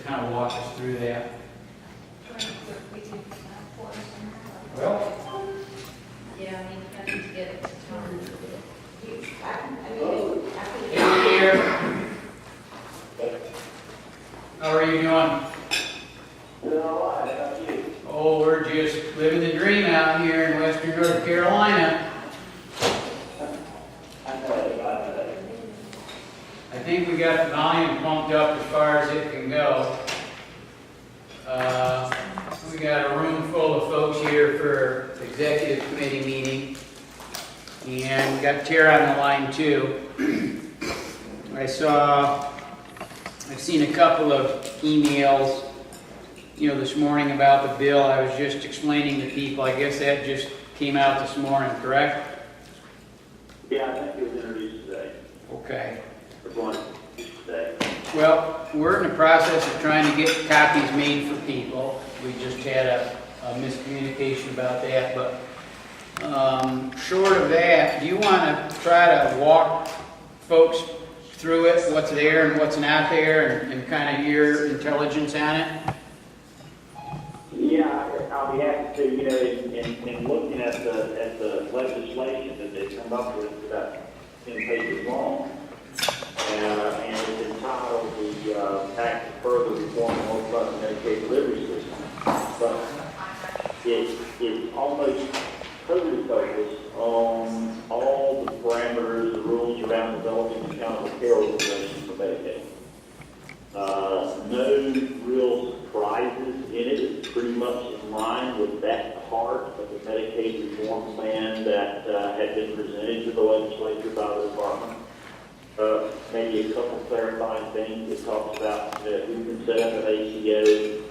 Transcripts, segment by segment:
kind of walk us through that. Well, Yeah, I mean, I need to get it to Tom. hey here. How are you doing? Doing all right, how about you? Oh, we're just living the dream out here in Western North Carolina. I think we got the volume pumped up as far as it can go. We got a room full of folks here for executive committee meeting. And we got Tara on the line too. I've seen a couple of emails, this morning about the bill. I was just explaining to people, I guess that just came out this morning, correct? Yeah, I think it was introduced today. Okay. Or going today. Well, we're in the process of trying to get copies made for people. We just had a miscommunication about that, but short of that, do you want to try to walk folks through it, what's there and what's not there, and kind of your intelligence on it? Yeah, I'll be happy to. In looking at the legislation that they've come up with, it's about 10 pages long, and it's entitled the Act to Further Reform the North Southern Medicaid Delivery System. But it's almost totally focused on all the parameters, the rules around developing accountable care organizations for Medicaid. No real surprises in it. It's pretty much in line with that part of the Medicaid reform plan that had been presented to the legislature by the department. Maybe a couple clarifying things. It talks about who can set up an ACO,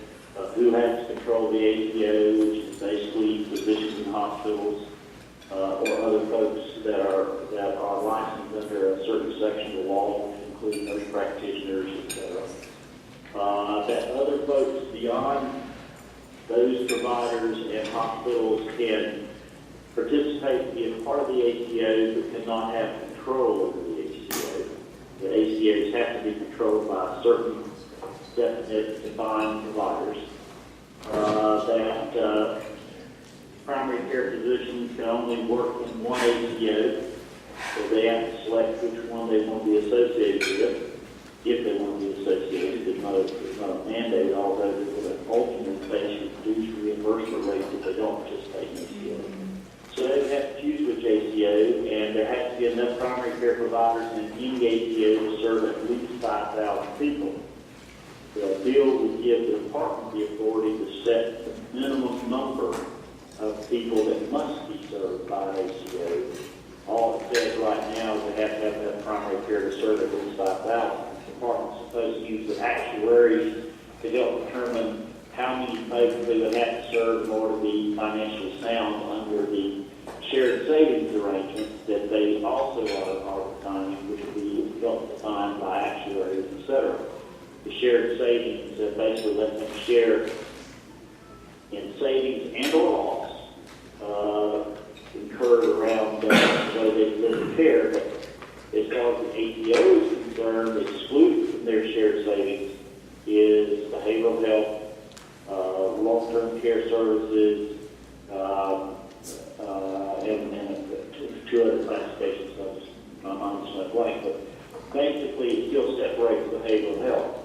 who has to control the ACO, which is basically physicians in hospitals or other folks that are licensed under a certain section of the law, which include nurse practitioners, etc. That other folks beyond those providers and hospitals can participate and be a part of the ACO, but cannot have control over the ACO. The ACOs have to be controlled by certain definite defined providers. That primary care physicians can only work in one ACO, so they have to select which one they want to be associated with. If they want to be associated, it's not a mandate, although there's an ultimate they should reduce reimbursement rates if they don't participate in ACO. So they have to choose which ACO, and there has to be enough primary care providers in any ACO to serve at least 5,000 people. The bill would give the department the authority to set the minimum number of people that must be served by an ACO. All it says right now is they have to have enough primary care to serve at least 5,000. The department's supposed to use the actuaries to help determine how many folks they would have to serve in order to be financially sound under the shared savings arrangements that they also are defining, which will be helped defined by actuaries, etc. The shared savings basically let them share in savings and or loss incurred around the way they deliver care. But as far as the ACO is concerned, excluded from their shared savings is behavioral health, long-term care services, and two other classifications. So my mind's not blank, but basically it still separates behavioral health.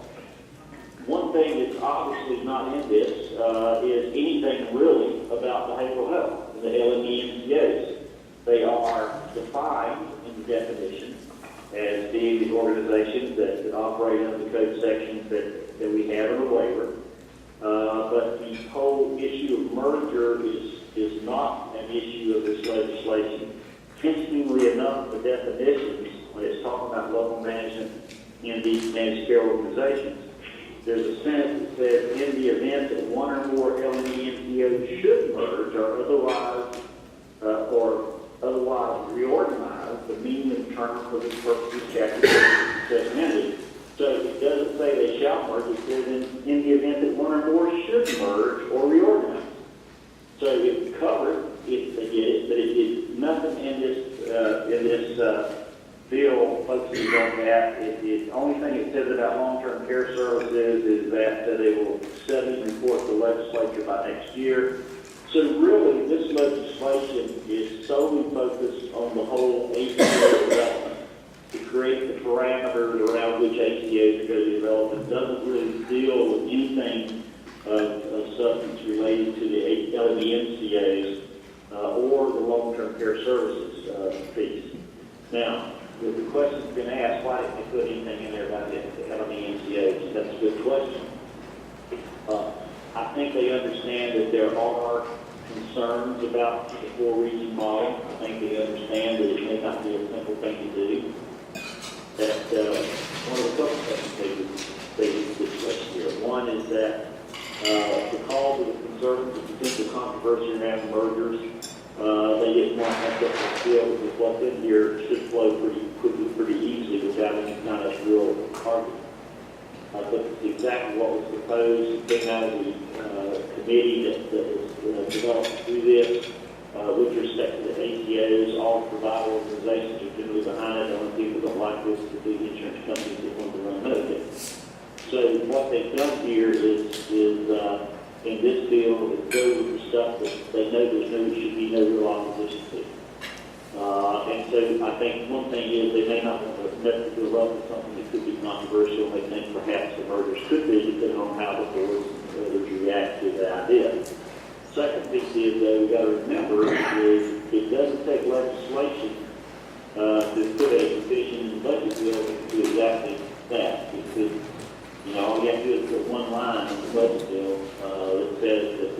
One thing that's obviously not in this is anything really about behavioral health, the LME MCOs. They are defined in the definition as being the organizations that operate under the code sections that we have in the waiver. But the whole issue of merger is not an issue of this legislation. Interestingly enough, the definitions, when it's talking about local management in these managed care organizations, there's a sentence that says, in the event that one or more LME MCOs should merge or otherwise reorganize, the meaning of the term for this purpose of chapter says amended. So it doesn't say they shall merge, it says in the event that one or more should merge or reorganize. So it's covered if they get it, but it is nothing in this bill focuses on that. The only thing it says about long-term care services is that they will study and report to the legislature by next year. So really, this legislation is solely focused on the whole ACO development to create the parameters around which ACOs are going to be developed. It doesn't really deal with anything of substance related to the LMCAs or the long-term care services piece. Now, the question's been asked, why didn't they put anything in there about the LMCAs? That's a good question. I think they understand that there are concerns about the four-region model. I think they understand that it may not be a simple thing to do. That one of the couple things they discussed here. One is that the call to the concerns of potential controversy around mergers, they didn't want to have to feel that what's in here should flow pretty easily without any kind of real argument. But it's exactly what was proposed. It came out of the committee that was developed through this. With respect to the ACOs, all provider organizations are generally behind it. The only people that don't like this are the insurance companies that want to run Medicaid. So what they've done here is in this bill, is go with the stuff that they know should be no real opposition to. And so I think one thing is they may not want to mess the bill up with something that could be controversial. They think perhaps the mergers could be, depending on how the boards and others react to the idea. Second piece is, though, we've got to remember is it doesn't take legislation to put a provision in the budget bill to do exactly that. Because, all you have to do is put one line in the budget bill that says that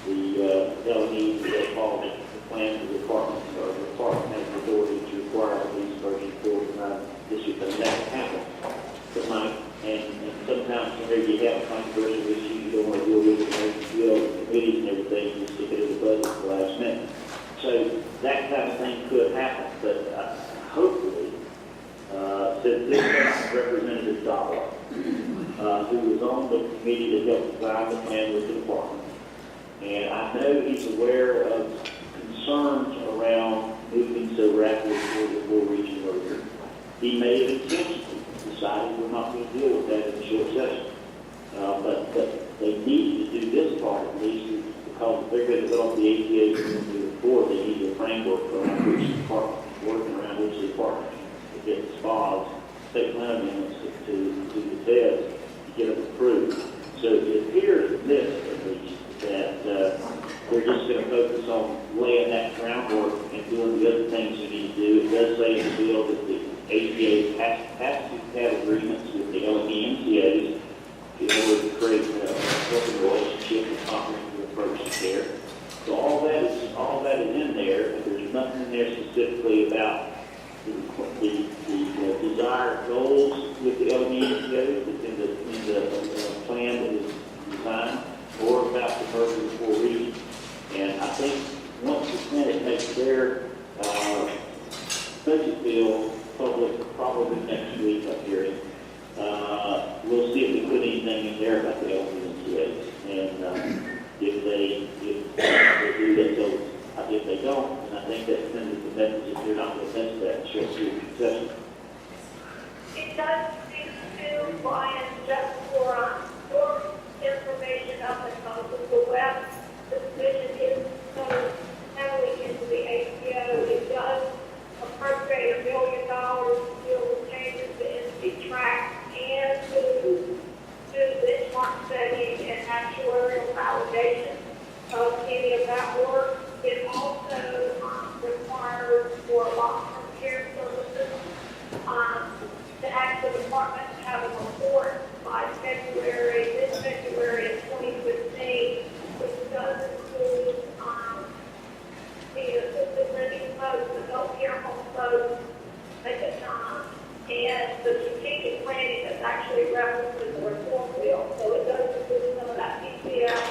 the LMEs that fall into the plan of the department or the department has the authority to require these version 49 districts, and that happens tonight. And sometimes whenever you have a controversial issue, you don't want to deal with it, the committees and everything, you stick it in the budget at the last minute. So that kind of thing could happen, but hopefully, since this Representative Dollar, who was on the committee that helped design the plan with the department, and I know he's aware of concerns around moving so rapidly toward the four-region merger. He may have intentionally decided we're not going to deal with that in the short session. But they need to do this part at least because if they're going to develop the APAs and move forward, they need a framework around which the department, working around which the department can get the SPAs, state plan amendments to the test to get them approved. So it appears in this at least that they're just going to focus on laying that groundwork and doing the other things we need to do. It does say in the bill that the APA has to have agreements with the LMCAs in order to create a working relationship and comprehensive approach to care. So all that is in there, and there's nothing in there specifically about the desired goals with the LMCAs in the plan that is designed, or about the merger of four regions. And I think once the Senate makes their budget bill public probably next week up here, we'll see if we put anything in there about the LMCAs. And if they do that, so if they don't, then I think that sends the message that they're not going to touch that short-term concession. It does speak to Brian just for information up and on the web. The division is so heavily into the ACO. It does appropriate $1 million to deal with changes to NC track and to do benchmark studying and actuarial validation of any of that work. It also requires for long-term care services to ask the department to have a report by mid-February of 2015, which does include the assisted living folks, adult care home folks, and the strategic planning that's actually referenced in the reform bill. So it does include some of that PCF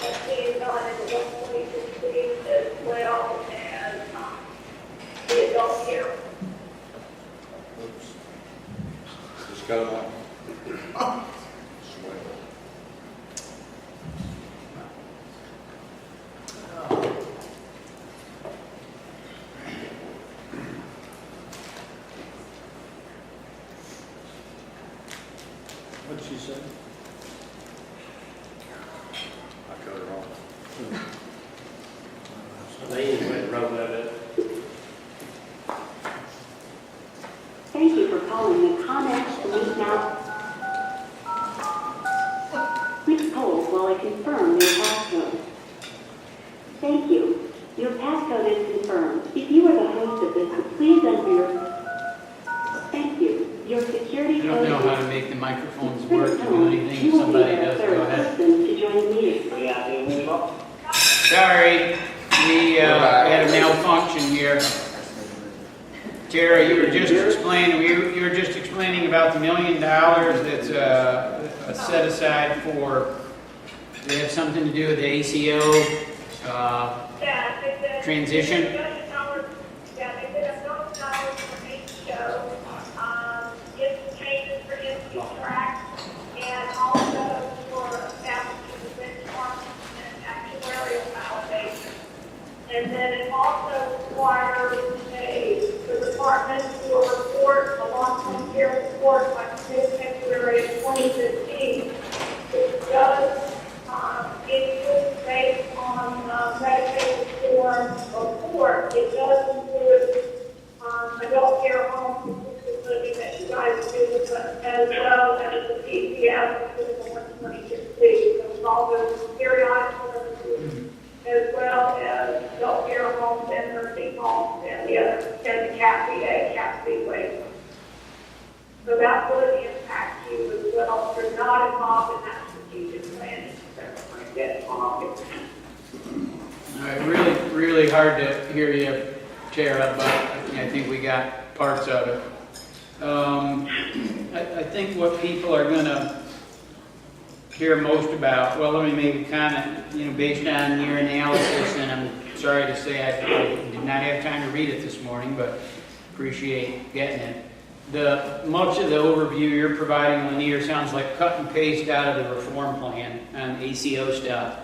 that's being done in the 2016 as well as the adult care. Oops. Just got it on. said? I cut her off. They went and wrote that up. Thank you for calling the Connex Meet Now. Please hold while I confirm your passcode. Thank you. Your passcode is confirmed. If you are the host of this, please enter your... Thank you. Your security I code... don't know how to make the microphones This work or do tone, anything. you If will be somebody the does, go third ahead. person to join the meeting. Sorry, we had a malfunction here. Tara, you were just explaining, you were just explaining about the $1 million that's set aside for, they have something to do with the ACO Yeah, they said. transition? $1 million, yeah, they did $1 million for HCO, get some changes for empty track, and also for establishing the benchmark and actuarial validation. And then it also requires the department to report a long-term care report by mid-February of 2015, which does include based on Medicaid reform report. It does include adult care homes, assisted living that you guys do, as well as the PCS, which is the 126C. So it's all those periodic services, as well as adult care homes and nursing homes and the other, and the CAP-BA, CAP-C waste. So that would impact you as well if you're not involved in that strategic planning. That's going to get involved. All right, really hard to hear you, Tara, but I think we got parts of it. I think what people are going to hear most about, well, let me make a comment, based on your analysis, and I'm sorry to say I did not have time to read it this morning, but appreciate getting it. Much of the overview you're providing, Lanier, sounds like cut and paste out of the reform plan on ACO stuff.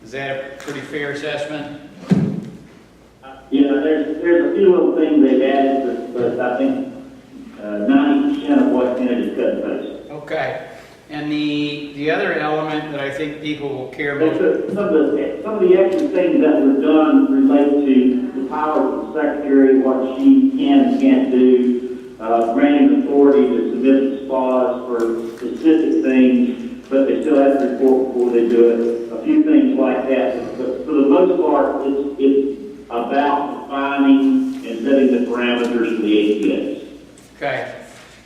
Is that a pretty fair assessment? Yeah, there's a few little things they've added, but I think 90% of what's in it is cut and paste. Okay. And the other element that I think people will care But about. some of the extra things that were done relate to the powers of the secretary, what she can and can't do, granting authority to submit SPAs for specific things, but they still have to report before they do it. A few things like that. But for the most part, it's about defining and setting the parameters for the APS. Okay.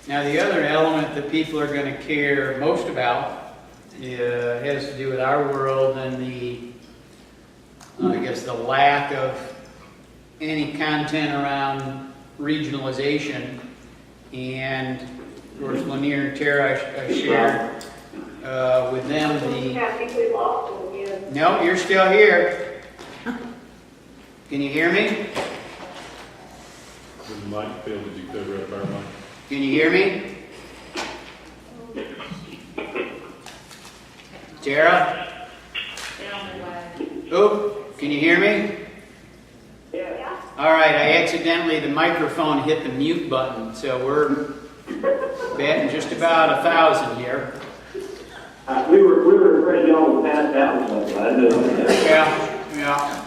Now, the other element that people are going to care most about has to do with our world and I guess the lack of any content around regionalization. And, of course, Lanier and Tara, I shared with them I think we lost them again. No, you're still here. Can you hear me? When the mic failed, did you cover up our mic? Can you hear me? Tara? Oop, can you hear me? Yeah. All right, the microphone hit the mute button, so we're batting just about 1,000 here. We were afraid y'all would pass out or something. I know that. Yeah.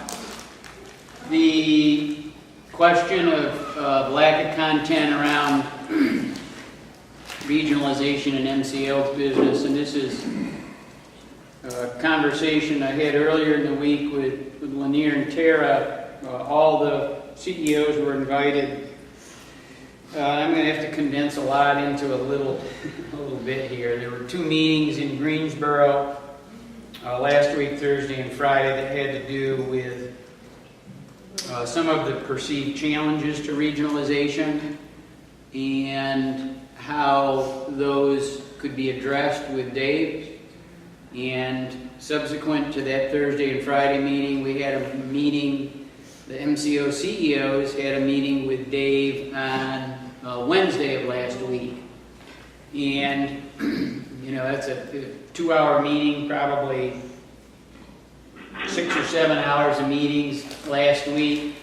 The question of lack of content around regionalization and MCL's business, and this is a conversation I had earlier in the week with Lanier and Tara. All the CEOs were invited. I'm going to have to condense a lot into a little bit here. There were 2 meetings in Greensboro last week, Thursday and Friday, that had to do with some of the perceived challenges to regionalization and how those could be addressed with Dave. And subsequent to that Thursday and Friday meeting, we had a meeting, the MCO CEOs had a meeting with Dave on Wednesday of last week. And, that's a 2-hour meeting, probably 6 or 7 hours of meetings last week.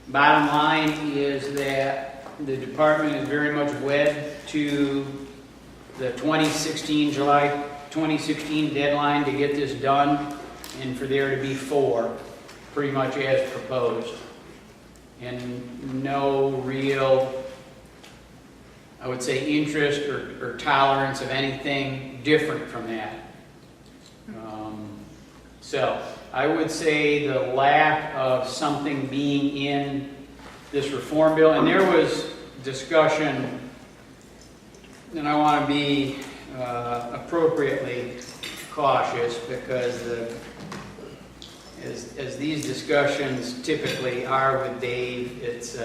Bottom line is that the department is very much wed to the 2016, July 2016 deadline to get this done, and for there to be 4, pretty much as proposed. And no real, I would say, interest or tolerance of anything different from that. So I would say the lack of something being in this reform bill, and there was discussion, and I want to be appropriately cautious because as these discussions typically are with Dave, it's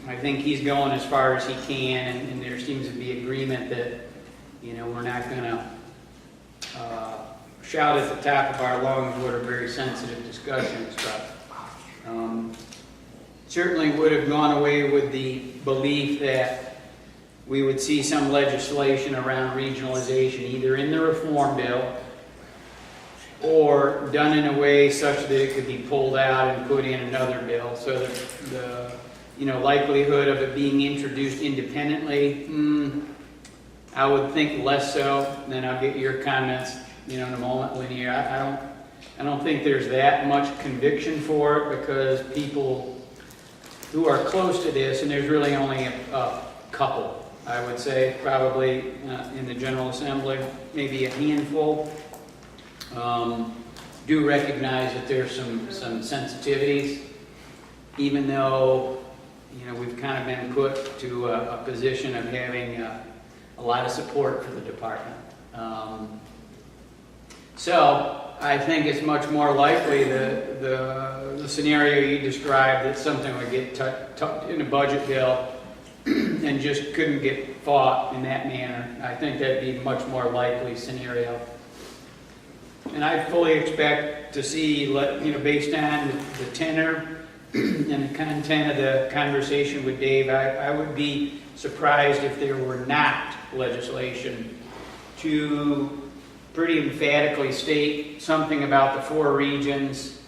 I think he's going as far as he can, and there seems to be agreement that, you know, we're not going to shout at the top of our lungs what are very sensitive discussions, but certainly would have gone away with the belief that we would see some legislation around regionalization, either in the reform bill or done in a way such that it could be pulled out and put in another bill, so that the likelihood of it being introduced independently, I would think less so. Then I'll get your comments, in a moment, Linnea. I don't think there's that much conviction for it, because people who are close to this, and there's really only a couple, I would say, probably in the General Assembly, maybe a handful, do recognize that there's some sensitivities, even though we've kind of been put to a position of having a lot of support for the department. So I think it's much more likely the scenario you described, that something would get tucked in a budget bill and just couldn't get fought in that manner. I think that'd be a much more likely scenario. And I fully expect to see, based on the tenor and the content of the conversation with Dave, I would be surprised if there were not legislation to pretty emphatically state something about the 4 regions,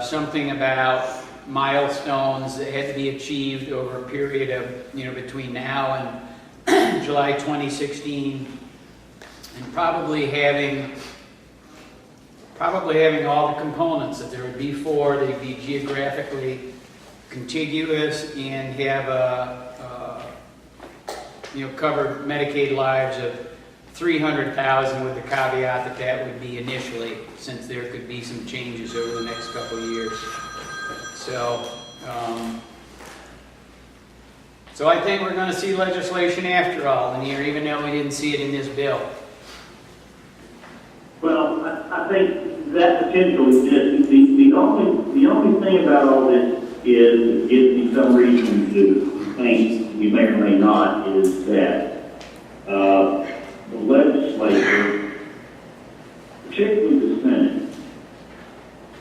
something about milestones that had to be achieved over a period of, between now and July 2016, and probably having all the components, that there would be 4, they'd be geographically contiguous and have covered Medicaid lives of 300,000, with the caveat that would be initially, since there could be some changes over the next couple of years. So I think we're going to see legislation after all in here, even though we didn't see it in this bill. Well, I think that potential exists. The only thing about all this is, it gives me some reason to think, you may or may not, is that the legislature, particularly the Senate,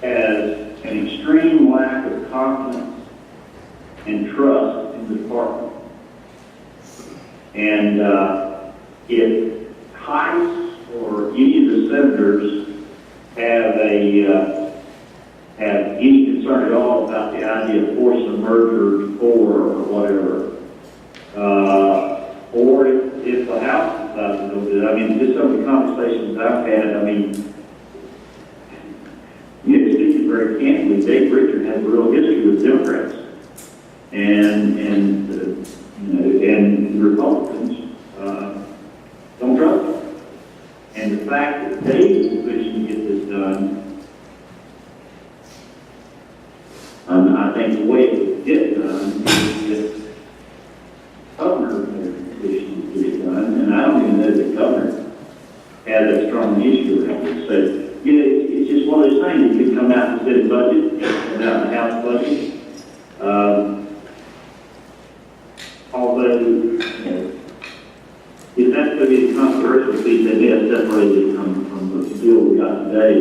has an extreme lack of confidence and trust in the department. And if Heiss or any of the senators have any concern at all about the idea of forcing a merger or whatever, or if the House decides to go do it. Just some of the conversations I've had, speaking very candidly, Dave Richard has a real history with Democrats and Republicans don't trust him. And the fact that Dave's position to get this done, I think the way it would get done is if Governor made a position to get it done, and I don't even know that the Governor had a strong issue around it. So, it's just one of those things. You could come out and set a budget, come out in the House budget. Although, if that's going to be the controversial piece, they may have separated it from the bill we got today.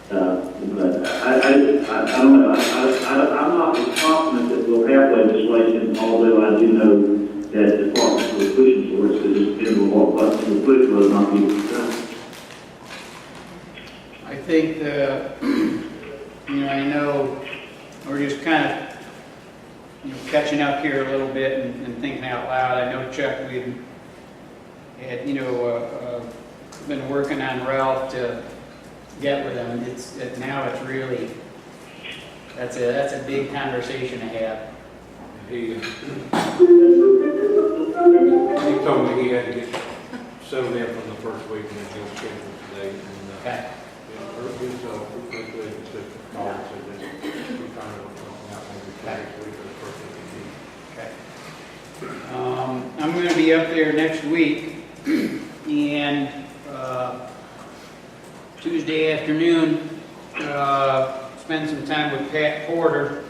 But I don't know. I'm not as confident that we'll have legislation, although I do know that the department will push for it, so just depends on what buttons we push, whether or not people done. I think I know we're just kind of catching up here a little bit and thinking out loud. I know, Chuck, we had, been working on Ralph to get with him. Now it's really, that's a big conversation to have. He told me he had to get settled in from the first week and then he'll schedule today. And, Okay. his quickly took the call and said that we're trying to work something out maybe next week or the first week of the week. Okay. I'm going to be up there next week, and Tuesday afternoon, spend some time with Pat Porter,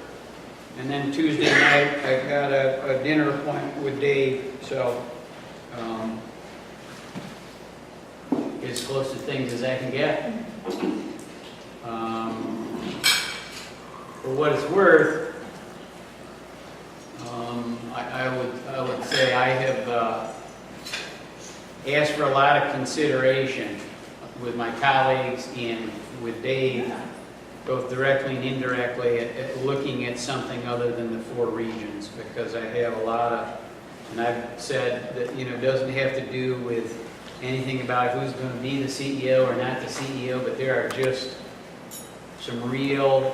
and then Tuesday night, I've got a dinner appointment with Dave, so as close to things as I can get. For what it's worth, I would say I have asked for a lot of consideration with my colleagues and with Dave, both directly and indirectly, at looking at something other than the 4 regions, because I have a lot of, and I've said that, it doesn't have to do with anything about who's going to be the CEO or not the CEO, but there are just some real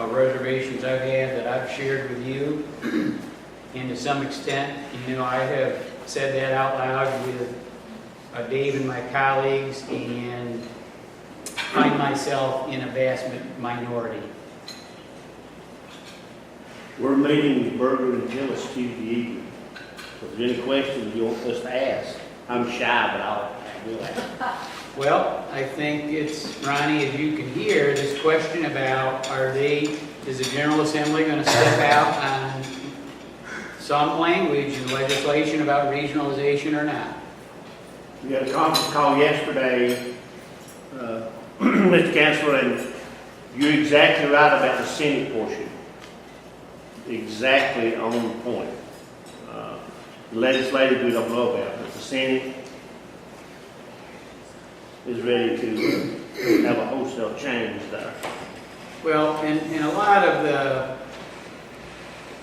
reservations I've had that I've shared with you. And to some extent, I have said that out loud with Dave and my colleagues, and find myself in a vast minority. We're meeting with Burger and Gillis Tuesday evening. So if there's any questions you want us to ask, I'm shy, but we'll ask. Well, I think it's, Ronnie, as you can hear, this question about is the General Assembly going to step out on some language in legislation about regionalization or not? We had a conference call yesterday, Mr. Chancellor, and you're exactly right about the Senate portion. Exactly on point. Legislative we don't know about, but the Senate is ready to have a wholesale change there. Well, and a lot of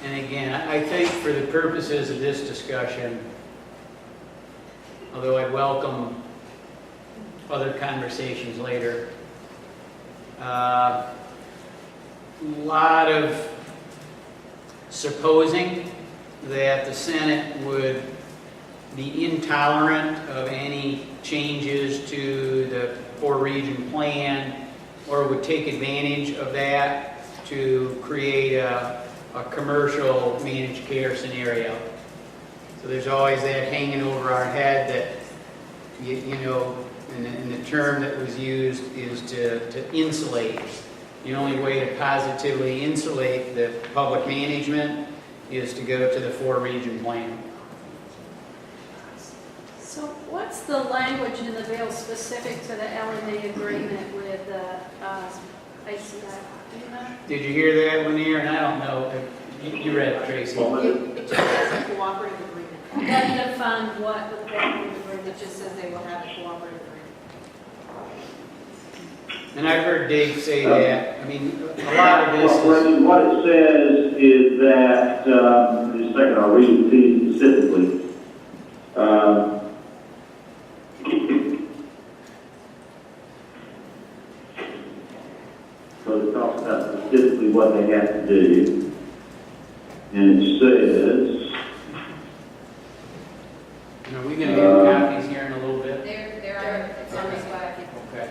and again, I think for the purposes of this discussion, although I'd welcome other conversations later, a lot of supposing that the Senate would be intolerant of any changes to the 4-region plan, or would take advantage of that to create a commercial managed care scenario. So there's always that hanging over our head that, and the term that was used is to insulate. The only way to positively insulate the public management is to go to the 4-region plan. So what's the language in the bill specific to the LMA agreement with ICI? Did you hear that, Lanier? And I don't know. You read it, Tracy. It just says a cooperative agreement. Doesn't define what the cooperative It agreement just says they will have a cooperative agreement. And I've heard Dave say that. I mean, a lot of this is... What it says is that, just a second, I'll read it to you specifically. So it talks about specifically what they have to do. And it says... Are we going to get copies here in a little bit? It's on this slide. Okay.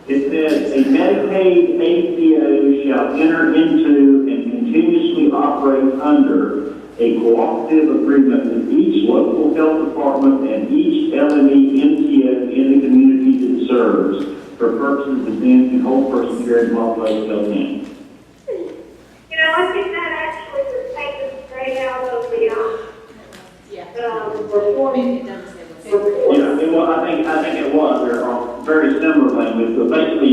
It says, a Medicaid ACO shall enter into and continuously operate under a cooperative agreement with each local health department and each LME MTO in the communities it serves for purposes of advancing whole person care and population health management. I think that actually was taken straight out of the, report. Maybe it doesn't say what. Yeah, well, I think it was. There are very similar language, but basically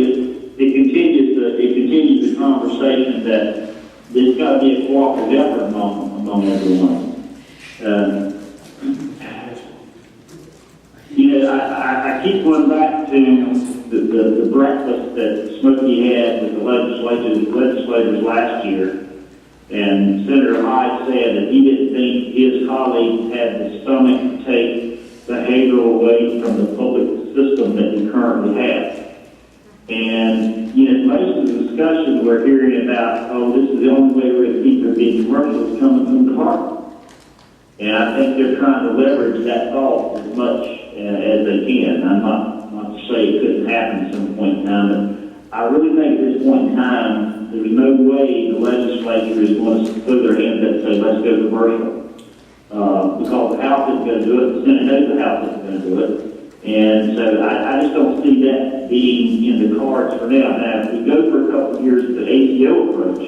it continues the conversation that there's got to be a cooperative effort among everyone. I keep going back to the breakfast that Smokey had with the legislators last year, And Senator Hyde said that he didn't think his colleagues had the stomach to take behavioral away from the public system that we currently have. And, most of the discussion we're hearing about, oh, this is the only way we're going to keep there being commercials coming from the department. And I think they're trying to leverage that thought as much as they can. I'm not to say it couldn't happen at some point in time, but I really think at this point in time, there's no way the legislature is going to put their hands up and say, let's go commercial. Because the House isn't going to do it, the Senate knows the House isn't going to do it. And so I just don't see that being in the cards for now. Now, if we go for a couple of years with the ACO approach,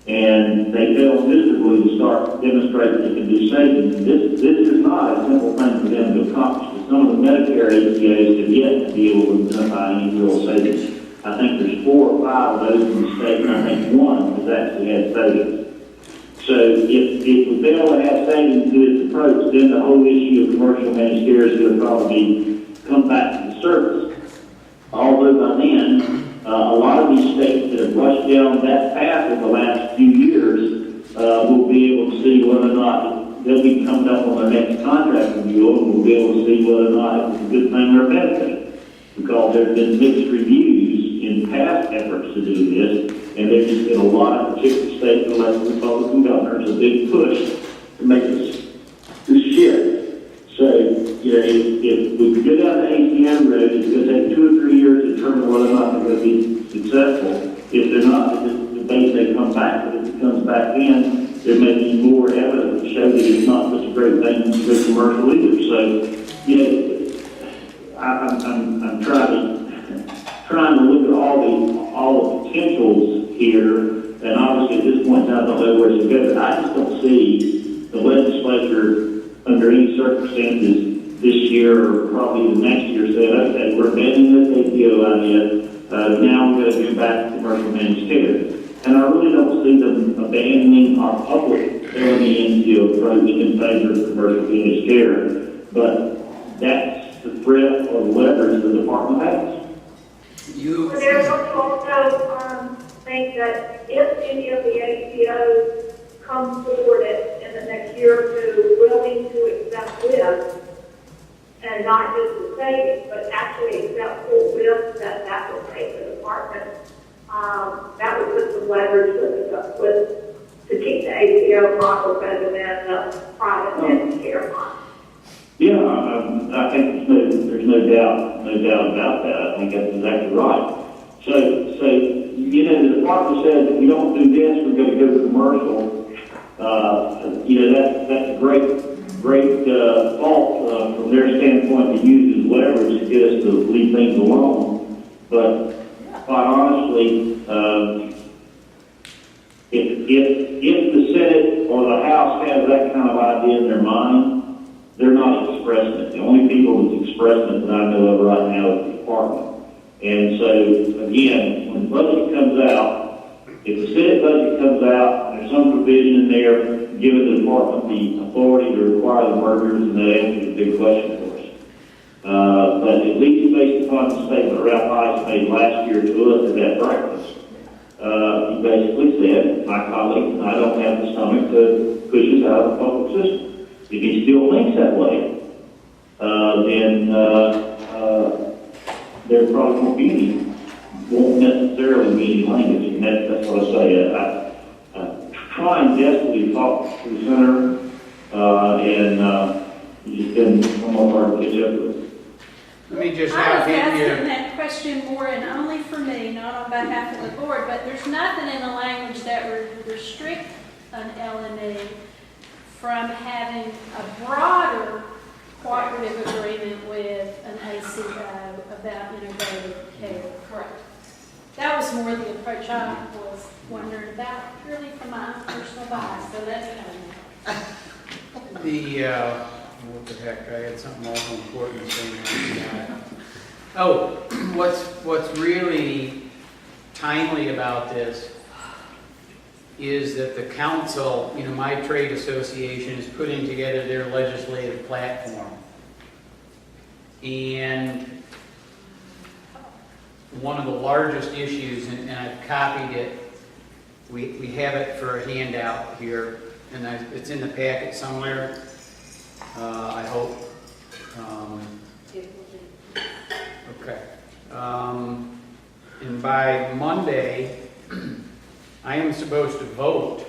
and they fail miserably to start demonstrating they can do savings, this is not a simple thing for them to accomplish. Some of the Medicare ACOs have yet to be able to identify any real savings. I think there's 4 or 5 of those in the state, and I think one has actually had savings. So if we fail to have savings to this approach, then the whole issue of commercial managed care is going to probably come back to the surface. Although by then, a lot of these states that have rushed down that path in the last few years will be able to see whether or not they'll be coming up on their next contract renewal, and we'll be able to see whether or not it's a good thing or a bad thing. Because there have been mixed reviews in past efforts to do this, and there's just been a lot of particular state and elected Republican governors, a big push to make this shift. So, if we go down the ACM road, it's going to take 2 or 3 years to determine whether or not they're going to be successful. If they're not, the base they come back, but if it comes back in, there may be more evidence to show that it's not such a great thing to go commercial either. So, I'm trying to look at all the potentials here, and obviously at this point in time, I don't know where to go, but I just don't see the legislature under any circumstances this year or probably the next year saying, okay, we're abandoning this APO idea, now we're going to go back to commercial managed care. And I really don't see them abandoning our public LME approach in favor of commercial managed care, but that's the threat or the leverage the department has. But there's also think that if any of the ACOs come forward in the next year or two willing to accept this, and not just the savings, but actually accept full risk that will take the department, that would put some leverage to keep the ACO model better than the private managed care model. Yeah, I think there's no doubt about that. I think that's exactly right. So the department said if we don't do this, we're going to go to commercial. That's a great fault from their standpoint to use as leverage to get us to leave things alone. But quite honestly, if the Senate or the House has that kind of idea in their mind, they're not expressing it. The only people that's expressing it that I know of right now is the department. And so, again, when the budget comes out, if the Senate budget comes out, and there's some provision in there giving the department the authority to require the mergers, and that answers a big question for us. But at least based upon the statement Ralph Ice made last year to us at that breakfast, he basically said, my colleagues and I don't have the stomach to push us out of the public system. If he still thinks that way, then there probably won't necessarily be any language, and that's what I say. I try and desperately talk to the senator, and he's been somewhat hard to catch up with. Let me just I have was him asking here. that question more and only for me, not on behalf of the board, but there's nothing in the language that would restrict an LME from having a broader cooperative agreement with an ACO about integrated care. Correct. That was more the approach I was wondering about, purely from my own personal bias, so that's kind of. What the heck, I had something more important saying. Oh, what's really timely about this is that the council, my trade association is putting together their legislative platform. And one of the largest issues, and I've copied it we have it for a handout here, and it's in the packet somewhere, I hope. Okay. And by Monday, I am supposed to vote,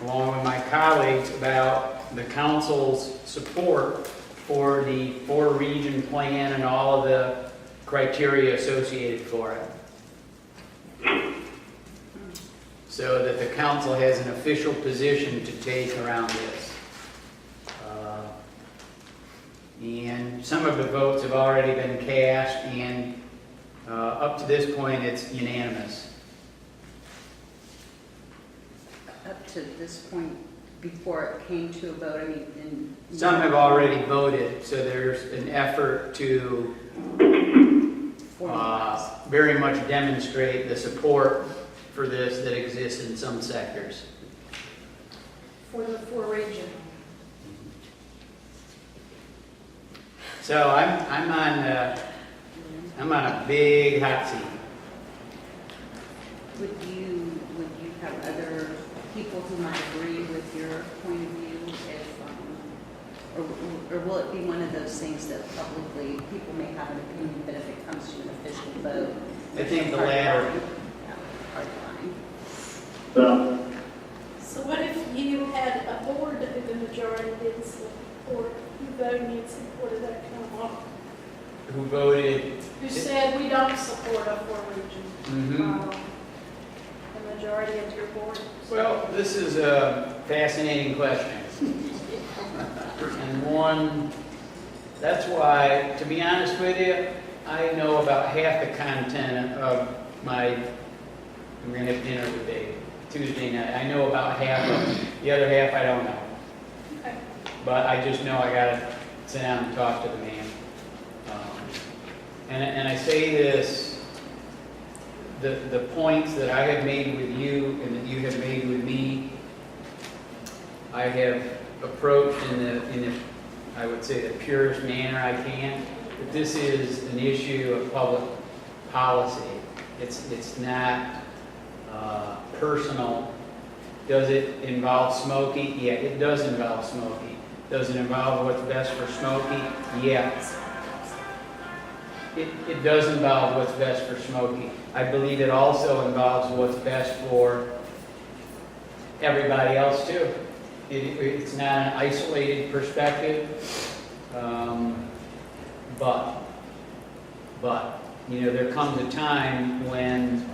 along with my colleagues, about the council's support for the 4-region plan and all of the criteria associated for it, so that the council has an official position to take around this. And some of the votes have already been cast, and up to this point, it's unanimous. Up to this point, before it came to a vote, I mean, Some have already voted, so there's an effort to very much demonstrate the support for this that exists in some sectors. For the 4-region. So I'm on a big hot seat. would you have other people who might agree with your point of view if, or will it be one of those things that publicly people may have an opinion, but if it comes to an official vote? I think the latter. Yeah, hard line. So, So what if you had a board that the majority didn't support, who voted in support of that kind of, Who voted? who said we don't support a 4-region? Mhm. The majority of your board? Well, this is a fascinating question. And one, that's why, to be honest with you, I know about half the content of we're going to have dinner today, Tuesday night. I know about half of it. The other half I don't know. Okay. But I just know I got to sit down and talk to the man. And I say this, the points that I have made with you and that you have made with me, I have approached in the I would say the purest manner I can. But this is an issue of public policy. It's not personal. Does it involve Smokey? Yeah, it does involve Smokey. Does it involve what's best for Smokey? Yeah. It does involve what's best for Smokey. I believe it also involves what's best for everybody else too. It's not an isolated perspective, but you know, there comes a time when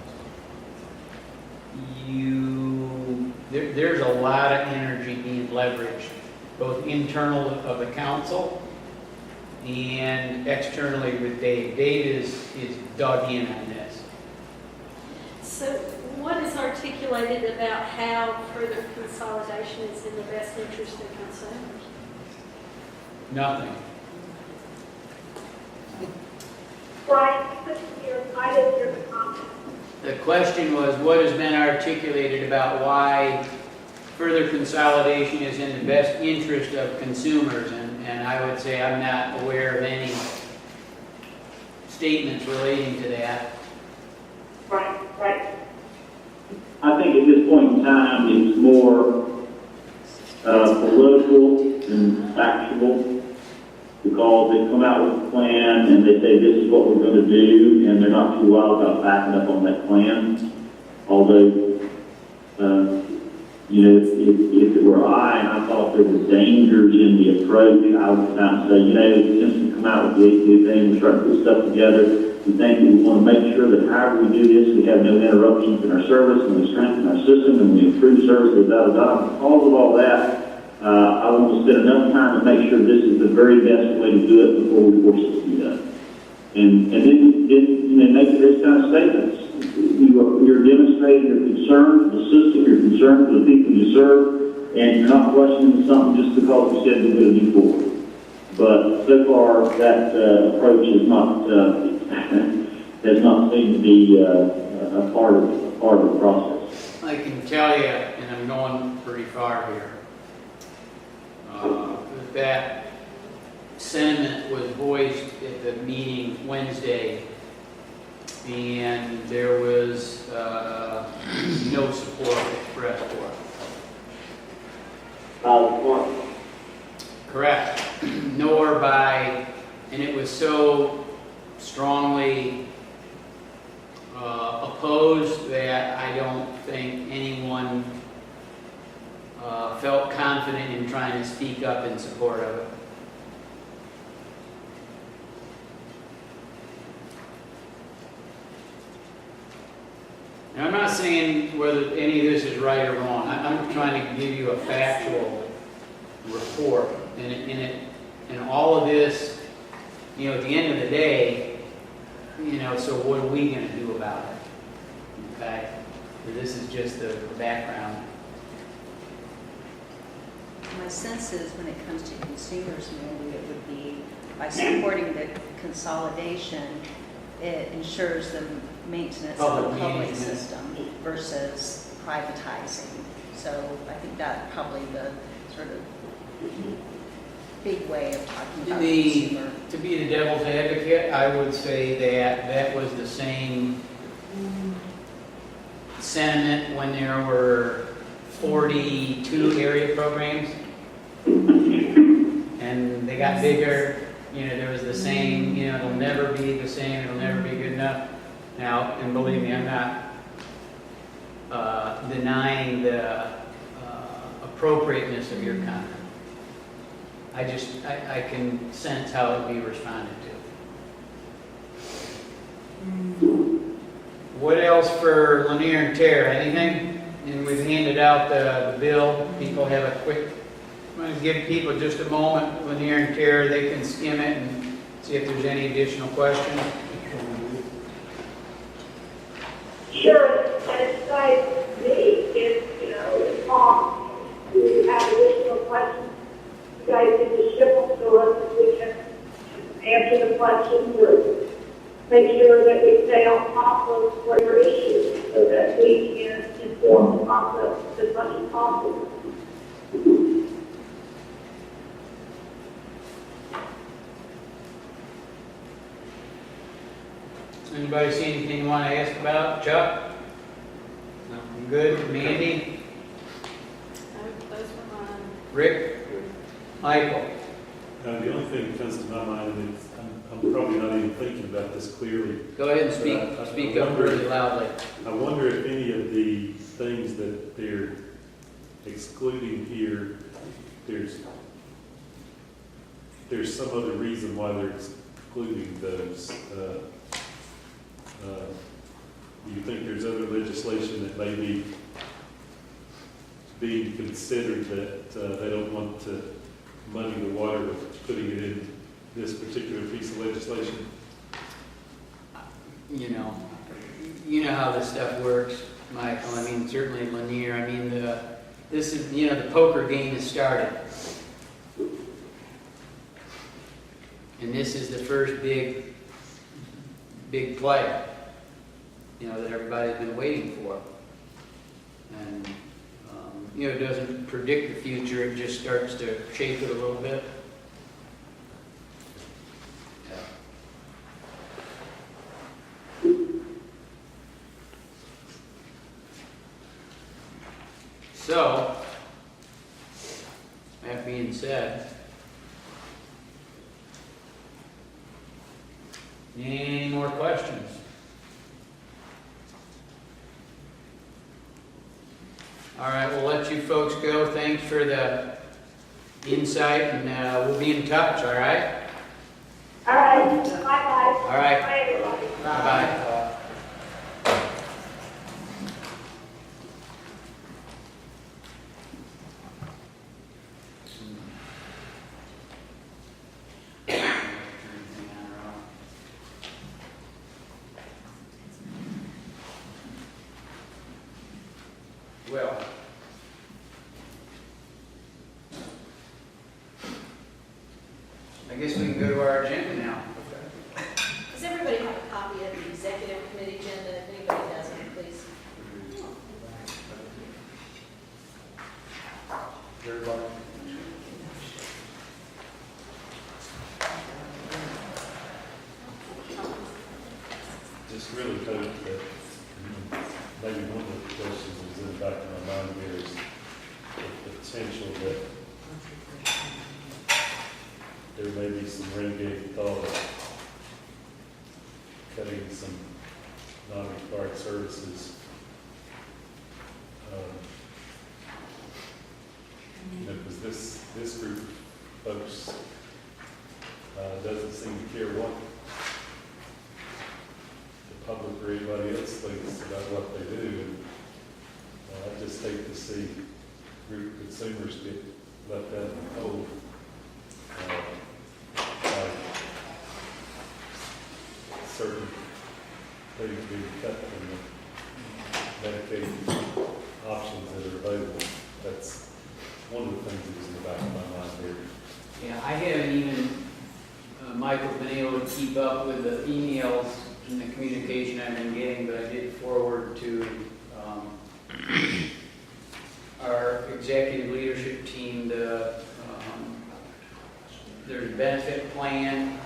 there's a lot of energy being leveraged, both internal of the council and externally with Dave. Dave is dug in on this. So what is articulated about how further consolidation is in the best interest of consumers? Nothing. Brian, put I didn't hear the comment. The question was, what has been articulated about why further consolidation is in the best interest of consumers? And I would say I'm not aware of any statements relating to that. Right. I think at this point in time, it's more political and factual, because they come out with a plan and they say this is what we're going to do, and they're not too wild about backing up on that plan. Although, if it were I and I thought there were dangers in the approach, I would kind of say, since we come out with the AQ thing, we're starting to put stuff together, we think we want to make sure that however we do this, we have no interruptions in our service, and we strengthen our system, and we improve service, Because of all that, I want to spend enough time to make sure this is the very best way to do it before we force it to be done. And then make this kind of statements. You're demonstrating your concern for the system, your concern for the people you serve, and you're not questioning something just because we said we're going to do forward. But so far, that approach has not seemed to be a part of the process. I can tell you, and I'm going pretty far here, that sentiment was voiced at the meeting Wednesday, and there was no support expressed for it. One. Correct. Nor by, and it was so strongly opposed that I don't think anyone felt confident in trying to speak up in support of it. And I'm not saying whether any of this is right or wrong. I'm trying to give you a factual report. And all of this, you know, at the end of the day, you know, so what are we going to do about it? Okay? This is just the background. My sense is when it comes to consumers, maybe it would be by supporting the consolidation, it ensures the maintenance of the Public public management. system versus privatizing. So I think that's probably the sort of big way of talking about consumer. To be the devil's advocate, I would say that that was the same sentiment when there were 42 area programs. And they got bigger, you know, there was the same, you know, it'll never be the same, it'll never be good enough. Now, and believe me, I'm not denying the appropriateness of your comment. I can sense how it would be responded to. What else for Lanier and Terre? Anything? And we've handed out the bill. People have a quick, I'm going to give people just a moment. Lanier and Terre, they can skim it and see if there's any additional questions. Sure, satisfies me if, you know, if you have additional questions, you guys can just ship them to us and we can answer the questions or make sure that we stay on top of what your issues so that we can inform the process as much as possible. Anybody see anything you want to ask about? Chuck? No, I'm good. Mandy? Those were mine. Rick? Michael? The only thing that comes to my mind, and I'm probably not even thinking about this clearly. Go ahead and speak up really loudly. I wonder if any of the things that they're excluding here, there's some other reason why they're excluding those. Do you think there's other legislation that may be being considered that they don't want to muddy the water with putting it in this particular piece of legislation? You know how this stuff works, Michael. I mean, certainly Lanier. I mean, this is, you know, the poker game has started. And this is the first big play, you know, that everybody's been waiting for. And, you know, it doesn't predict the future, it just starts to shape it a little bit. Yeah. So, that being said, any more questions? All right, we'll let you folks go. Thanks for the insight, and we'll be in touch, all right? All right, bye-bye. All right. Bye, everybody. Bye-bye. Well, I guess we can go to our agenda now. Does everybody have a copy of the executive committee agenda? If anybody doesn't, please. Everybody? Just really hope that maybe one of the questions is potential that there may be some renegade thought of cutting some non-required services. Because this group of folks doesn't seem to care what the public or anybody else thinks about what they do. And I just hate to see group of consumers get left out in the cold. By certain things being cut from the Medicaid options that are available. That's one of the things that was in the back of my mind here. Yeah, I haven't even, Michael, been able to keep up with the emails and the communication I've been getting, but I did forward to our executive leadership team there's a benefit plan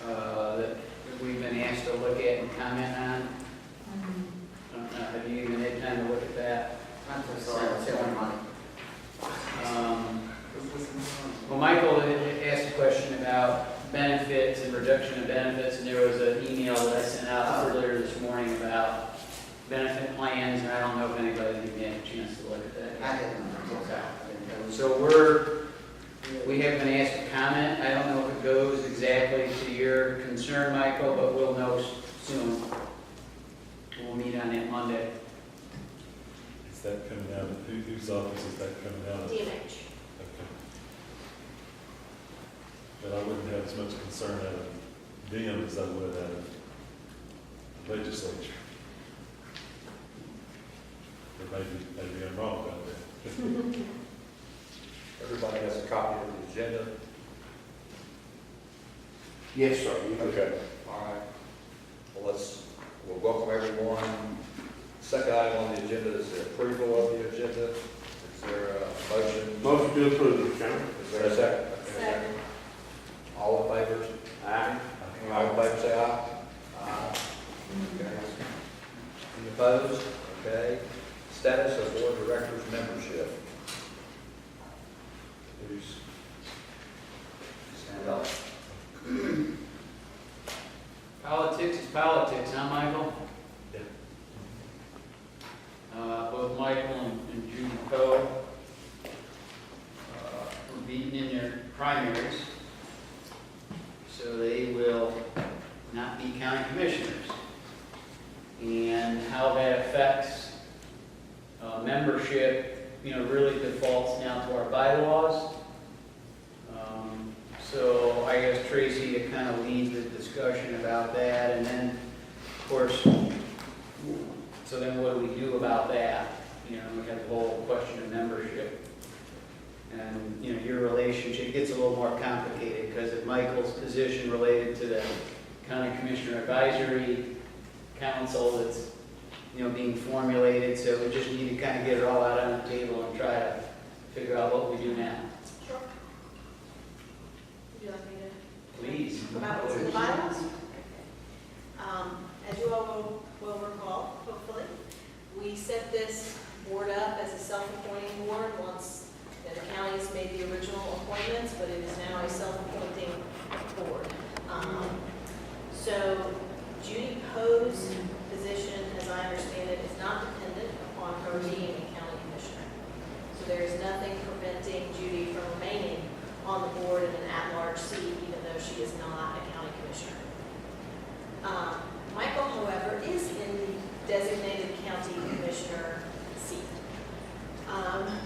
that we've been asked to look at and comment on. Have you even had time to look at that? I'm so sorry, I said my money. Well, Michael asked a question about benefits and reduction of benefits, and there was an email that I sent out earlier this morning about benefit plans, and I don't know if anybody even had a chance to look at that. I didn't. Okay. So we haven't been asked to comment. I don't know if it goes exactly to your concern, Michael, but we'll know soon. We'll meet on that Monday. Is that coming out of, whose office is that coming out of? DMH. Okay. But I wouldn't have as much concern out of them as I would out of the legislature. Or maybe I'm wrong about that. Everybody has a copy of the agenda. Yes, sir. You can. Okay. All right. Well, we'll welcome everyone. Second item on the agenda is the approval of the agenda. Is there a motion? Motion to approve, Mr. Chairman. Is there a second? Second. All in favor? Aye. All in favor, say aye. Aye. Okay. Any opposed? Okay. Status of board of directors membership. Who's? Stand up. Politics is politics, huh, Michael? Yeah. Both Michael and Judy Poe were beaten in their primaries, so they will not be county commissioners. And how that affects membership, really defaults now to our bylaws. So I guess Tracy to kind of lead the discussion about that, and then, of course, so then what do we do about that? We have the whole question of membership. And, your relationship gets a little more complicated, because if Michael's position related to the County Commissioner Advisory Council that's, being formulated, so we just need to kind of get it all out on the table and try to figure out what we do now. Sure. Would you like me to? Please. About what's in the bylaws? As you all will recall, hopefully, we set this board up as a self-appointing board once the counties made the original appointments, but it is now a self-appointing board. So Judy Poe's position, as I understand it, is not dependent upon her being a county commissioner. So there is nothing preventing Judy from remaining on the board in an at-large seat, even though she is not a county commissioner. Michael, however, is in the designated county commissioner seat.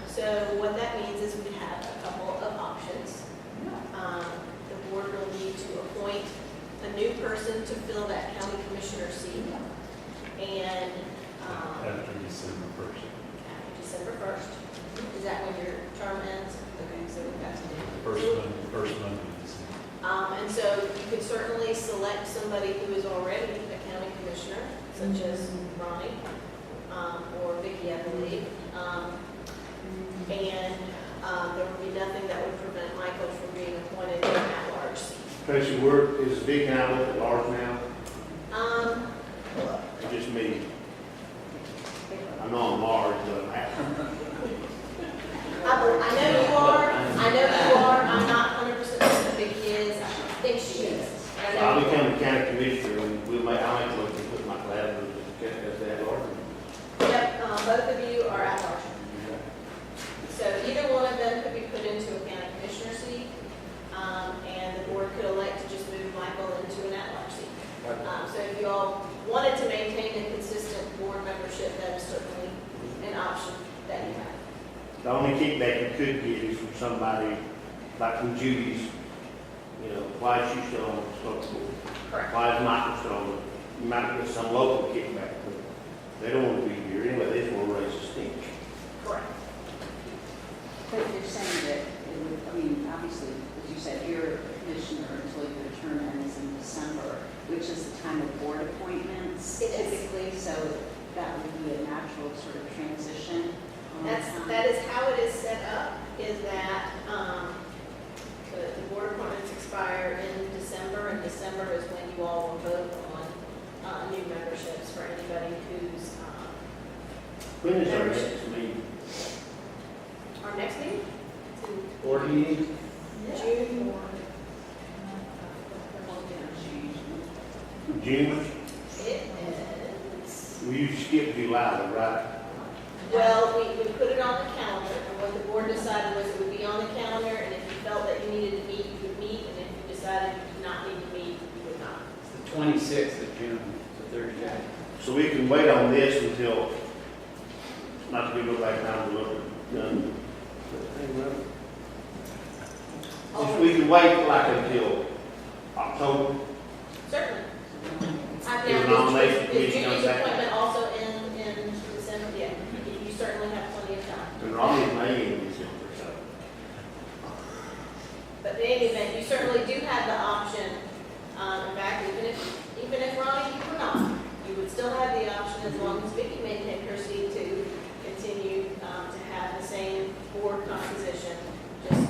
So what that means is we have a couple of options. The board will need to appoint a new person to fill that county commissioner seat. And After December 1st. after December 1st. Is that when your term ends? Okay, so we've got to do. First Monday in December. And so you could certainly select somebody who is already a county commissioner, such as Ronnie, or Vicki, I believe. And there would be nothing that would prevent Michael from being appointed to an at-large seat. Tracy, is Vic and I at large now? It's just me. I know I'm large, but I history, and I'll make a motion to put my collaborators as that order. Yep, both of you are at large. So either one of them could be put into a county commissioner seat, and the board could elect to just move Michael into an at-large seat. So if you all wanted to maintain a consistent board membership, that is certainly an option that you have. The only kickback you could get is from somebody like from Judy's, why is she still on the select board? Correct. Why is Michael still on? You might get some local kickback, but they don't want to be here anyway, they just want to raise a stink. Correct. But you're saying that, it would, I mean, obviously, as you said, you're a commissioner until your term ends in December, which is the time of board appointments It is. typically, so that would be a natural sort of transition. That is how it is set up, is that the board appointments expire in December, and December is when you all will vote on new memberships for anybody who's, When is our next meeting? our next meeting? Board meeting? June. June? It is, Well, you skipped July, though, right? well, we put it on the calendar, and what the board decided was it would be on the calendar, and if you felt that you needed to meet, you would meet, and if you decided you did not need to meet, you would not. It's the 26th of June, it's a Thursday. So we can wait on this until, not to go back down to look, if we can wait like until October, Certainly. Is nomination Is committee Judy's on that? appointment also in December? Yeah, you certainly have plenty of time. and Ronnie's May in December, so. But in any event, you certainly do have the option, in fact, even if Ronnie, you were not, you would still have the option, as long as Vicki maintained her seat, to continue to have the same board composition, just,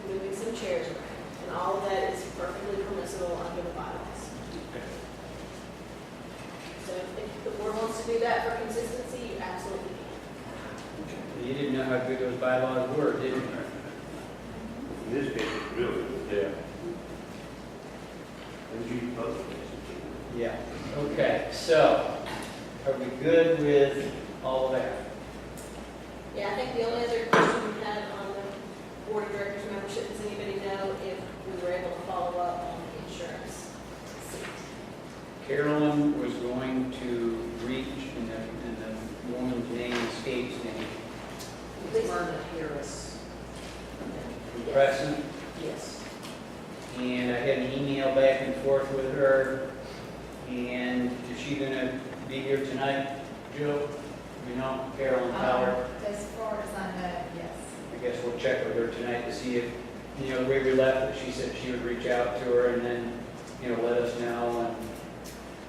moving some chairs around. And all of that is perfectly permissible under the bylaws. So if the board wants to do that for consistency, you absolutely can. You didn't know how good those bylaws were, did you? In this case, it's really good. Yeah. And you both. Yeah, okay, so, are we good with all of that? Yeah, I think the only other question we had on the board of directors membership, does anybody know if we were able to follow up on the insurance seat? Carolyn was going to reach, and the woman's name escapes me, Lisa Harris. Preston, Yes. and I had an email back and forth with her, and is she gonna be here tonight, Jill? Carolyn Power? As far as I know, yes. I guess we'll check with her tonight to see if, the way we left it, she said she would reach out to her and then, let us know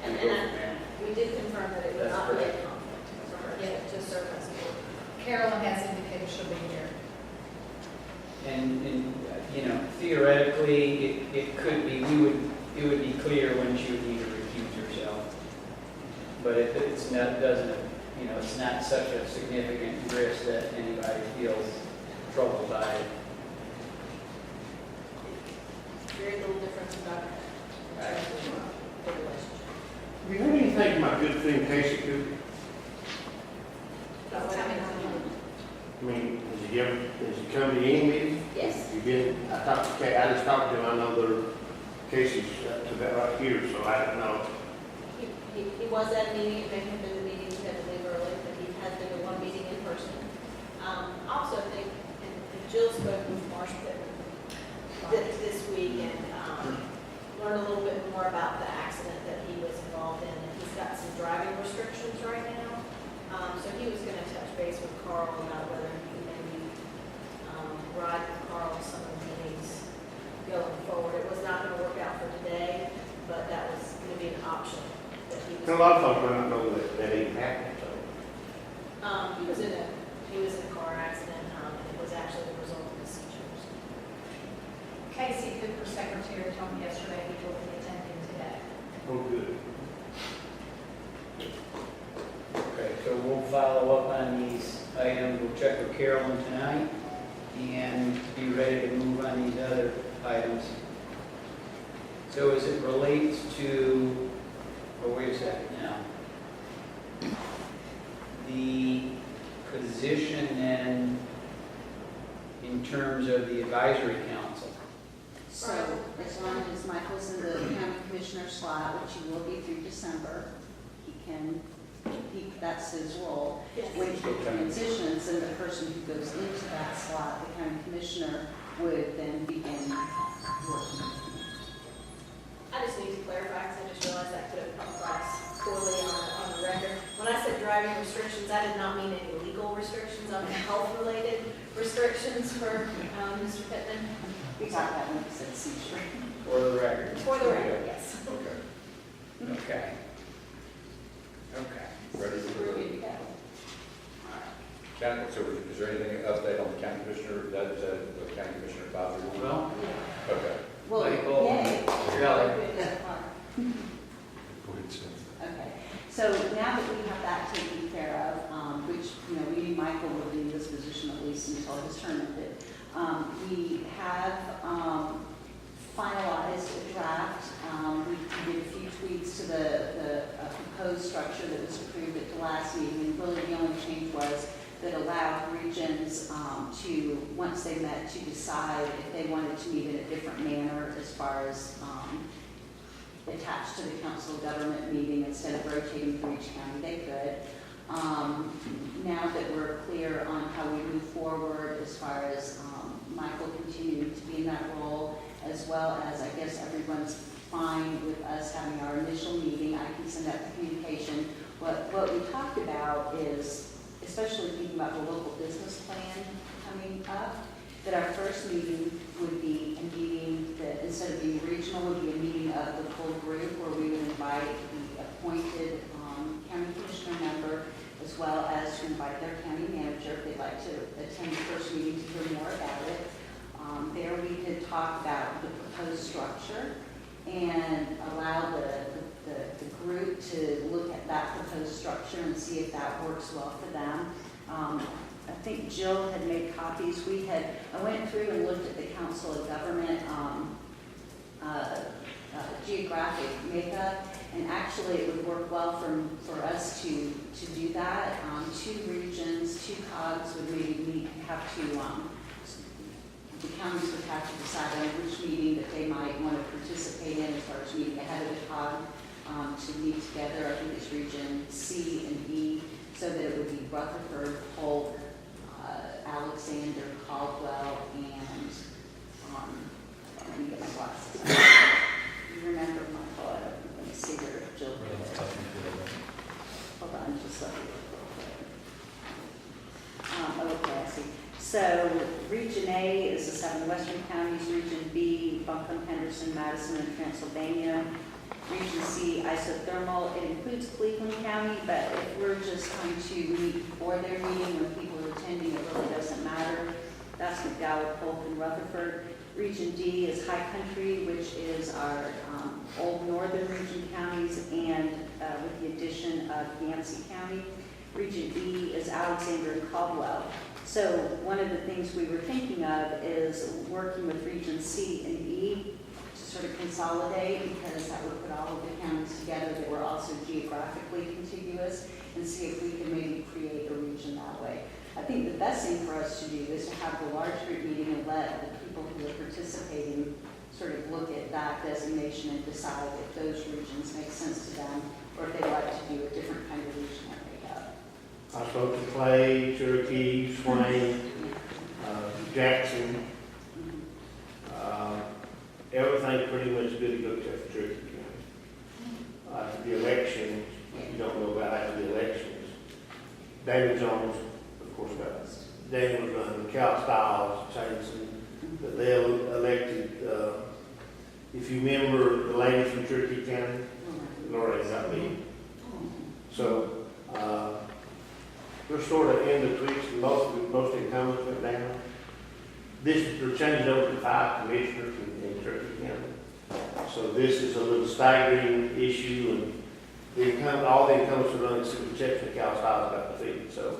and go from there. We did confirm that it would That's not be a correct. conflict for her to serve as a board. Carolyn has indicated she'll be here. And theoretically, it could be, it would be clear when she would need to recuse herself. But it's not, it's not such a significant risk that anybody feels troubled by it. Very little difference about Right. the relationship. Do you have anything about good friend Casey Cooper? That's how many times. I mean, has he come to any meeting? Yes. You been, I just talked to him, I know there are cases to that right here, so I don't know. He was at a meeting, it may have been the meeting he had to leave early, but he has been to one meeting in person. Also, I think, and Jill spoke with Marsh this week and learned a little bit more about the accident that he was involved in. And he's got some driving restrictions right now. So he was going to touch base with Carl about whether he could maybe ride with Carl some of the meetings going forward. It was not going to work out for today, but that was going to be an option that he was. And a lot of folks don't know that even happened, so. He was in a car accident, and it was actually the result of the seizures. Casey Cooper, secretary, told me yesterday he will be attending today. Oh, good. Okay, so we'll follow up on these items, we'll check with Carolyn tonight, and be ready to move on these other items. So as it relates to, oh, wait a second now. The position then, in terms of the advisory council. So as long as Michael's in the county commissioner slot, which he will be through December, that's his role. Yes. When he transitions, then the person who goes into that slot, the county commissioner, would then begin working. I just need to clarify, because I just realized that could have come across poorly on the record. When I said driving restrictions, I did not mean any legal restrictions. I meant health-related restrictions for Mr. Pittman. We talked about when he said seizure. For the record. For the record, yes. Okay. Okay. Okay. Ready for We're the good to go. county, so is there anything update on the county commissioner, that the county commissioner advisory? board? Well, Okay. Well, Michael, yay. Shelley. Go ahead, Sam. Okay, so now that we have that taken care of, which, we knew Michael would be in this position at least until his term ended, we have finalized a draft. We did a few tweaks to the proposed structure that was approved at the last meeting, and really the only change was that allowed regions to, once they met, to decide if they wanted to meet in a different manner as far as attached to the council of government meeting instead of rotating through each county, they could. Now that we're clear on how we move forward as far as Michael continuing to be in that role, as well as I guess everyone's fine with us having our initial meeting, I can send out the communication. What we talked about is, especially thinking about the local business plan coming up, that our first meeting would be a meeting that, instead of being regional, would be a meeting of the full group where we would invite the appointed county commissioner member, as well as to invite their county manager if they'd like to attend the first meeting to hear more about it. There we could talk about the proposed structure and allow the group to look at that proposed structure and see if that works well for them. I think Jill had made copies. I went through and looked at the Council of Government geographic makeup, and actually it would work well for us to do that. Two regions, two COGs would maybe have to, the counties would have to decide on which meeting that they might want to participate in as far as meeting ahead of the COG to meet together. I think it's region C and E, so that it would be Rutherford, Polk, Alexander, Caldwell, and let me get my glasses. You remember my thought? Let me see here if Jill. Hold on, just let me look real quick. Okay, I see. So Region A is the 7 western counties. Region B, Buncombe, Henderson, Madison, and Transylvania. Region C, isothermal. It includes Cleveland County, but if we're just going to meet before their meeting, when people are attending, it really doesn't matter. That's McDowell, Polk, and Rutherford. Region D is High Country, which is our old northern region counties, and with the addition of Yancey County. Region E is Alexander and Caldwell. So one of the things we were thinking of is working with Region C and E to sort of consolidate, because that would put all of the counties together that were also geographically contiguous, and see if we can maybe create a region that way. I think the best thing for us to do is to have the large group meeting and let the people who are participating sort of look at that designation and decide if those regions make sense to them, or if they'd like to do a different kind of region that they have. I spoke to Clay, Cherokee, Swain, Jackson. Everything pretty much good to go to Cherokee County. The elections, you don't know about after the elections. David Jones, of course, got Daniel was running, Cal Stiles, Chainson, but they elected, if you remember the lady from Cherokee County, Lorraine got me. So, we're sort of in the tweaks, most incumbents went down. They're changing over to 5 commissioners in Cherokee County. So this is a little staggering issue, and all the incumbents are running, with the exception of Cal Stiles got defeated. So,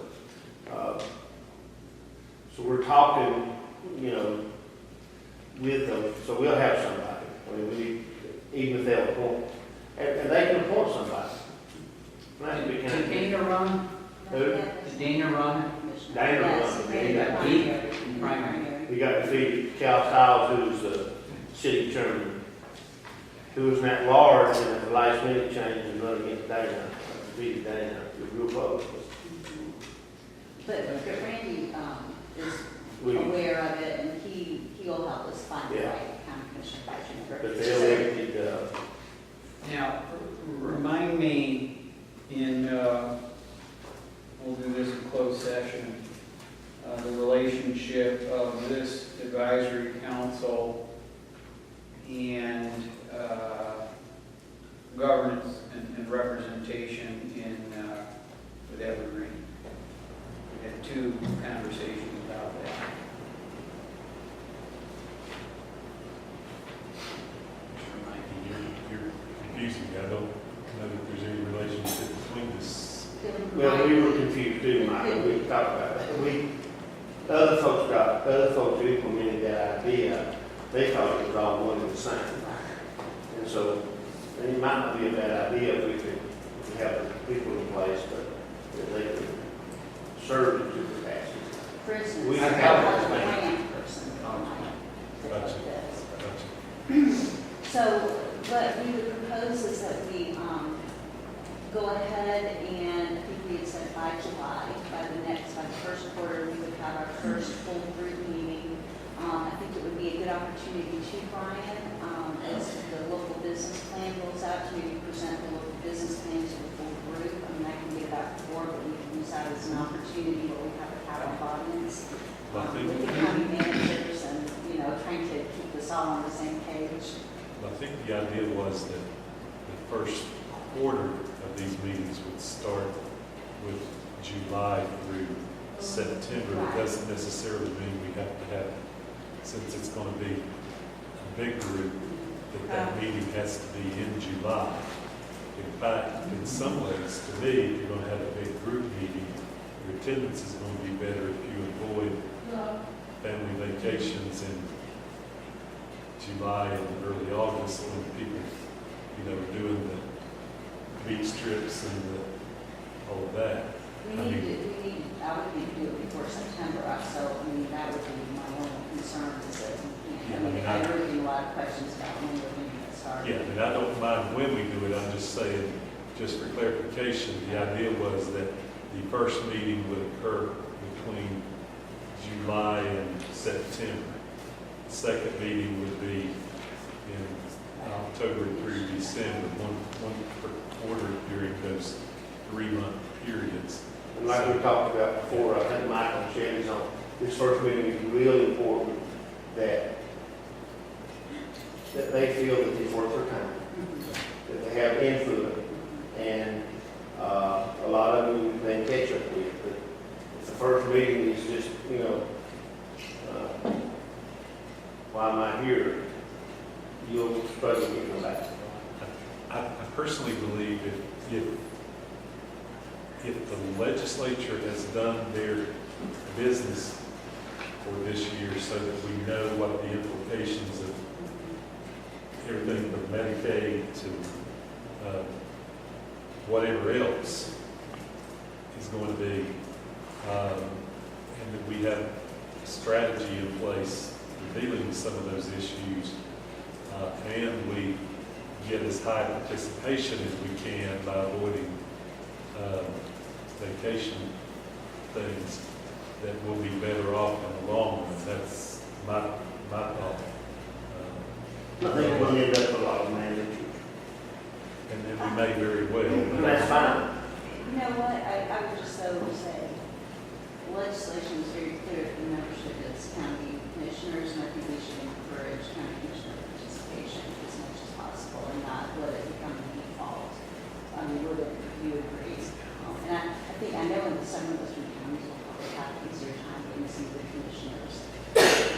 so we're talking, with them, so we'll have somebody. I mean, even if they'll appoint, and they can appoint somebody. Might be kind Did of. Dana run? Who? Did Dana run? Dana Yes, runs, Dana he got runs. beat. in primary. He got defeated, Cal Stiles, who was the city chairman, who was that large, and at the last minute change and run against Dana, defeated Dana, it was real close. But Randy, is We- aware of it, and he'll help us find the Yeah. right county commissioner vice chair. But they elected, Now, remind me in, we'll do this in closed session, the relationship of this advisory council and governance and representation in, with Evergreen. We had 2 conversations about that. Just remind me. You're confusing me. I don't know that there's any relationship between this. well, we were confused too, Michael, we talked about that. Other folks who implemented that idea, they thought it was all one and the same. And so, it might not be a bad idea if we have the people in place, but if they could serve in 2 capacities. For instance, We I have- was a plan person Gotcha. like this. Gotcha. So what we would propose is that we go ahead and, I think we had said by July, by the first quarter, we would have our first full group meeting. I think it would be a good opportunity too, Brian, as the local business plan rolls out, to maybe present the local business plan to the full group. I mean, I can get back to board, but we can use that as an opportunity where we have a captive audience. I think- With the county managers and, trying to keep us all on the same page. I think the idea was that the first quarter of these meetings would start with July through September. It Right. doesn't necessarily mean we have to have, since it's going to be a big group, that meeting has to be in July. In fact, in some ways, to me, if you're going to have a big group meeting, your attendance is going to be better if you avoid family vacations in July and early August when people, are doing the beach trips and all of that. I would need to do it before September, so, that would be my only concern, is that we can't, I really get a lot of questions about when we're going to get started. Yeah, I don't mind when we do it, I'm just saying, just for clarification, the idea was that the first meeting would occur between July and September. The second meeting would be in October through December, one per quarter during those 3-month periods. And like we talked about before, I think Michael and Shannon on, this first meeting is really important that they feel that it's worth their time, that they have input, and a lot of them they can catch up with. But if the first meeting is just, why am I here? You'll struggle to get back. I personally believe if the legislature has done their business for this year so that we know what the implications of everything from Medicaid to whatever else is going to be, and that we have a strategy in place for dealing with some of those issues, and we get as high participation as we can by avoiding vacation things, that we'll be better off in the long run. That's my thought. I think we'll end up with a lot of managers. And then we may very well. And that's fine. You know what, I would just so say, legislation is very clear for membership as county commissioners, and I think we should encourage county commissioner participation as much as possible and not let it become a default. Would you agree? And I know in some of those counties will probably have an easier time getting some of the commissioners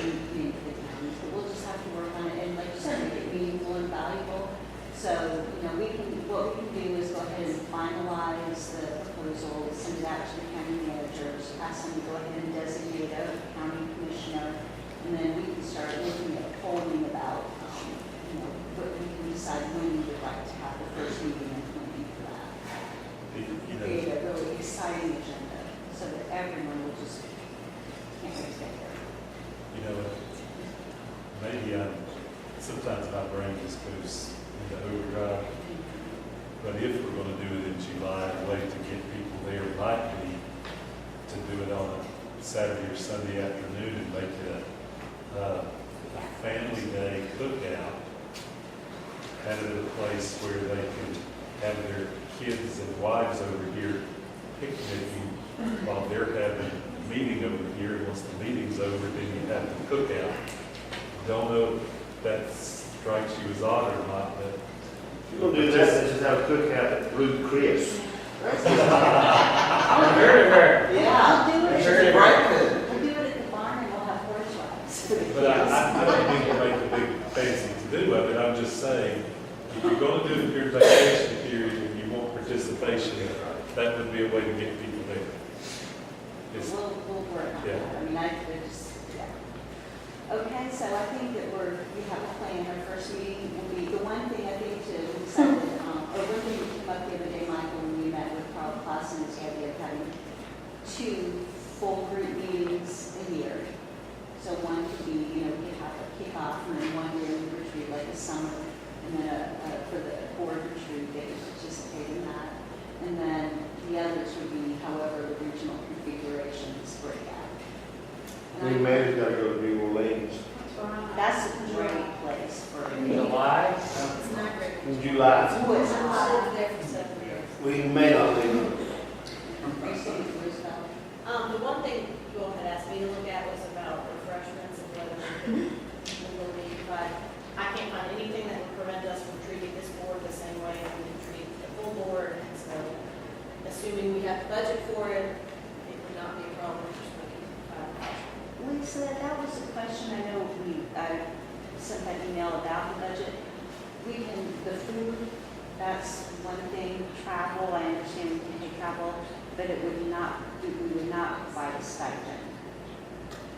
in the counties, but we'll just have to work on it, and like you said, make it meaningful and valuable. So, what we can do is go ahead and finalize the proposal, send it out to the county managers, ask them to go ahead and designate a county commissioner, and then we can start looking at polling about but we can decide when we would like to have the first meeting and planning for that. You know, Create a really exciting agenda so that everyone will just can't wait to get there. you know, maybe sometimes my brain just goes into overdrive. But if we're gonna do it in July, a way to get people there might be to do it on a Saturday or Sunday afternoon and make it a family day cookout. Have it at a place where they can have their kids and wives over here picnicking while they're having a meeting over here. Once the meeting's over, then you have the cookout. Don't know if that strikes you as odd or not, but If you're gonna do that, let's just have a cookout at Blue Chris. I heard her. Yeah. We'll do it. Sure. We'll do it at the barn and we'll have horse rides. But I don't mean to make a big fancy to-do of it, I'm just saying, if you're gonna do it during vacation period and you want participation, that would be a way to get people there. It's- We'll work on Yeah. that. I mean, I just, yeah. Okay, so I think that we have a plan. Our first meeting will be, the one thing I think to decide, or one thing that came up the other day, Michael, when we met with Carl Clausen, is the idea of having 2 full group meetings a year. So one could be, kickoff, and then one during the retreat, like a summer, and then for the board retreat, they could participate in that. And then the others would be however the regional configurations break out. We may have got to go to New Orleans That's a great place for a meeting. July? It's not great. in July. It's always I hot. lived there for 7 years. We may not leave. Are you staying at Roosevelt? The one thing you all had asked me to look at was about refreshments and whether we will be, but I can't find anything that would prevent us from treating this board the same way as we treat the full board. And so, assuming we have the budget for it, it would not be a problem just making Lisa, that was a question. I know I sent that email about the budget. The food, that's one thing. Travel, I understand we can pay travel, but we would not provide a stipend.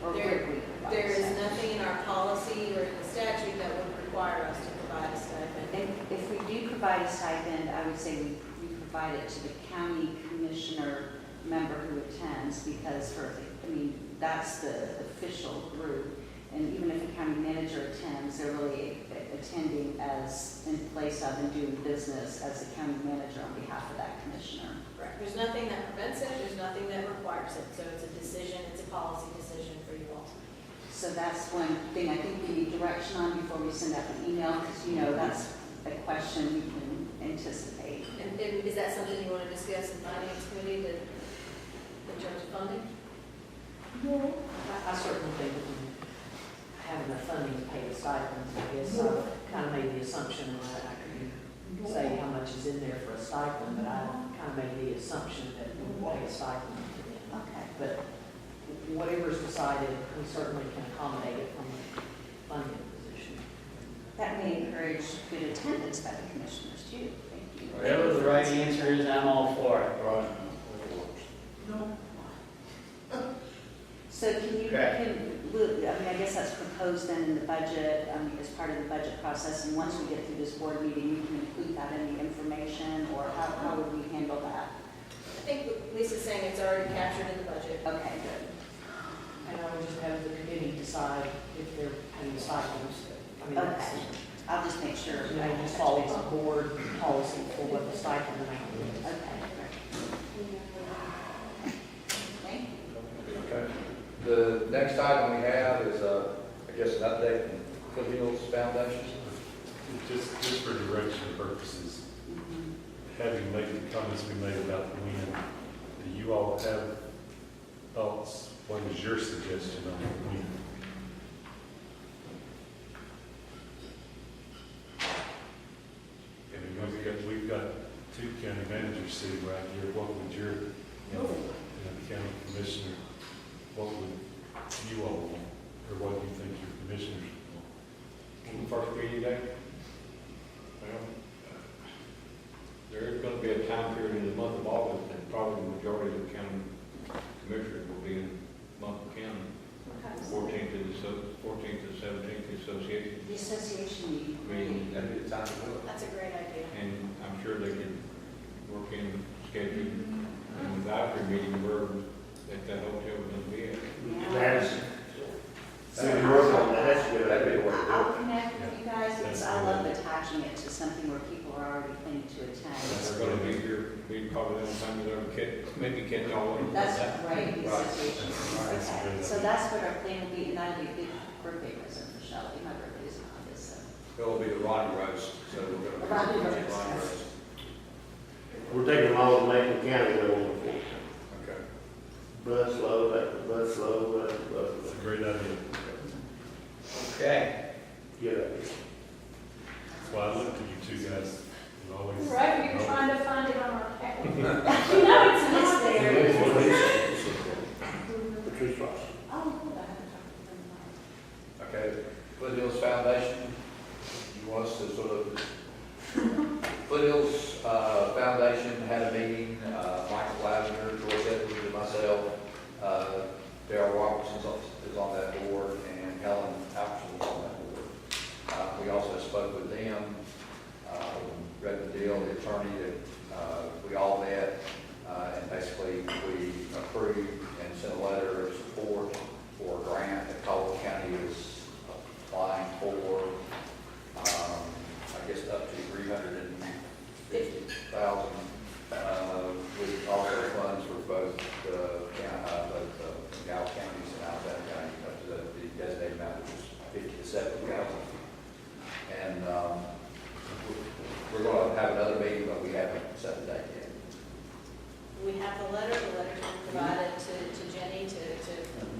Or would we provide There a is stipend? nothing in our policy or in the statute that would require us to provide a stipend. And if we do provide a stipend, I would say we provide it to the county commissioner member who attends, because that's the official group. And even if a county manager attends, they're really attending as in place of and doing business as the county manager on behalf of that commissioner. Right. There's nothing that prevents it, there's nothing that requires it, so it's a decision, it's a policy decision for you all. So that's one thing I think we need direction on before we send out an email, because that's a question we can anticipate. And is that something you want to discuss in finance committee in terms of funding? I certainly think that we have enough funding to pay the stipends. I guess I kind of made the assumption, and I couldn't say how much is in there for a stipend, but I kind of made the assumption that we would pay a stipend to them. Okay. But whatever's decided, we certainly can accommodate it from a funding position. That may encourage good attendance by the commissioners too. Thank you. Whatever the right answer is, I'm all for it. Right. So can you, Okay. I guess that's proposed then in the budget, as part of the budget process, and once we get through this board meeting, we can include that in the information, or how would we handle that? I think what Lisa's saying it's already captured in the budget. Okay, good. And I would just have the committee decide if they're paying stipends. I mean, that's, Okay. I'll just make sure. just follows the board policy for what the stipend amount is. Okay, great. Thank you. Okay. The next item we have is, I guess, an update on Foothills Foundation. just for direction purposes, having made the comments we made about the wind, do you all have thoughts? What is your suggestion on the wind? And we've got 2 county managers sitting right here. What would your, county commissioner, what would you all want? Or what do you think your commissioners want? On the first meeting day? Well, there is going to be a time period in the month of August, and probably the majority of the county commissioners will be in Monmouth County. Okay. 14th to the 17th, the association The association meeting. meeting, that'd be the time to do it. That's a great idea. And I'm sure they can work in schedule, and the Ivory meeting, where at that hotel we're gonna be at. That's, we can work on that, that's a good That'd be idea. the way to do I'll it. connect with you guys, because I love attaching it to something where people are already planning to attend. They're gonna be here, be probably the only time you'll ever maybe catch all of them. That's great, the Right. association. That's a Okay, great so idea. that's what our plan will be, and that'll be a big birthday present for Shelley. My birthday's in August, so. It'll be the Ronnie roast, so we're gonna be. Ronnie Ronnie roast. We're taking them all to Macon County, though, on the 4th. Okay. Bus load after bus load after bus It's load. a great idea. Okay. Good idea. That's why I looked at you two guys, you always. Right, we were trying to find it on our calendar. You know, it's not there. Patrice Ross. Oh, cool, I haven't talked to them. Okay, Foothills Foundation, you want us to sort of, Foothills Foundation had a meeting, Michael Lavender, George Edwards, and myself, Darrell Robertson is on that board, and Helen Alperson is on that board. We also spoke with them, read the deal, the attorney that we all met, and basically we approved and sent a letter of support for a grant that Caldwell County is applying for, I guess up to $350,000, with also funds for both Gallup counties and Alabama County, up to the designated amount, which is 50 to 70,000. And we're going to have another meeting, but we haven't set the date yet. We have the letter's been provided to Jenny to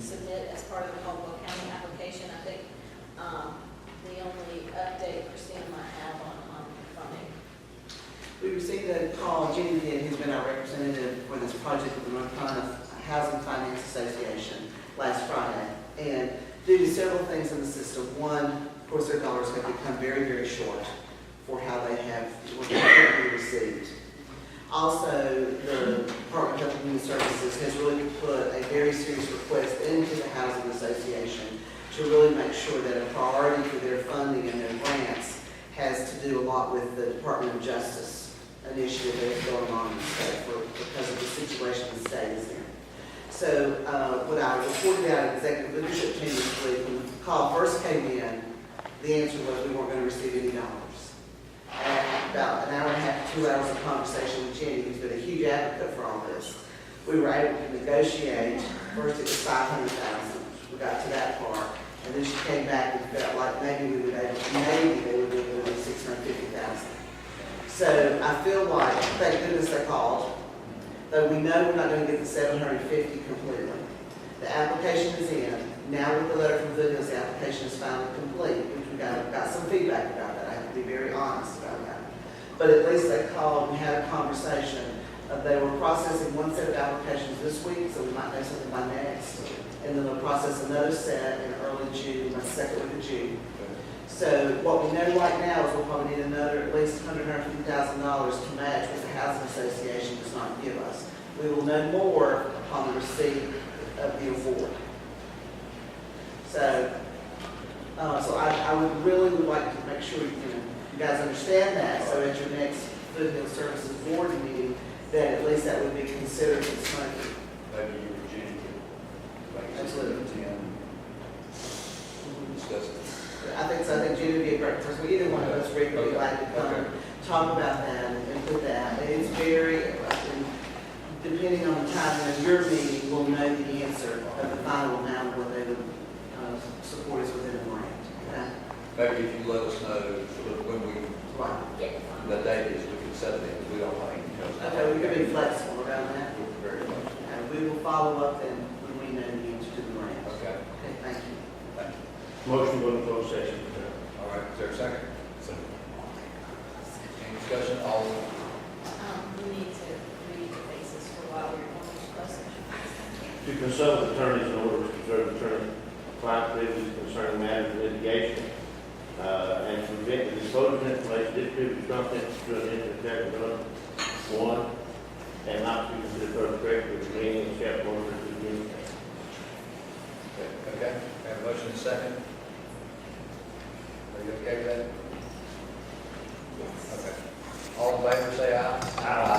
submit as part of the Caldwell County application. I think the only update Christina might have on funding. We received a call, Jenny did, who's been our representative for this project with the North Carolina Housing Finance Association last Friday. And due to several things in the system, one, of course, their dollars have become very, very short for how they have, what they currently received. Also, the Department of Health and Human Services has really put a very serious request into the Housing Association to really make sure that a priority for their funding and their grants has to do a lot with the Department of Justice initiative that is going on in the state because of the situation the state is in. So when I reported out an executive leadership team this week, when the call first came in, the answer was we weren't going to receive any dollars. And about an hour and a half to 2 hours of conversation with Jenny, who's been a huge advocate for all this, we were able to negotiate. First it was $500,000. We got to that part, and then she came back and felt like maybe they would be able to do $650,000. So I feel like, thank goodness they called, though we know we're not going to get the $750 completely. The application is in. Now with the letter from Foothills, the application is finally complete, which we got some feedback about that. I have to be very honest about that. But at least they called and had a conversation. They were processing one set of applications this week, so we might know something by next. And then they'll process another set in early June, the second week of June. So what we know right now is we'll probably need another at least $150,000 to match what the Housing Association does not give us. We will know more upon the receipt of the award. So I would really like to make sure you guys understand that. So at your next Foothill Services Board meeting, that at least that would be considered as funding. Maybe you and Jenny can Absolutely. discuss it. I think so. I think Jenny would be a great person. Either one of us really would like to come and talk about that and put that. It's very, and depending on the timing of your meeting, we'll know the answer of the final amount of what they would support us within the grant. Okay? Maybe if you let us know when Right. the date is, we can set it, because we don't know any details. Okay, we can be flexible around that. Very much. And we will follow up then when we know the answer to the grant. Okay, Okay, thank you. thank you. Motion to go to closed session. All right, is there a second? Any discussion? All, We need to read the basis for why we're going to close session. To consult with attorneys in order to preserve attorney-client privileges concerning matters of litigation, and to prevent the disclosure of information distributed confidential to an interest of one, and not to be considered further correct with the meaning of chapter 132. Okay. Okay, we have a motion and a second. Are you okay with that? Okay. All in favor, say aye. Aye.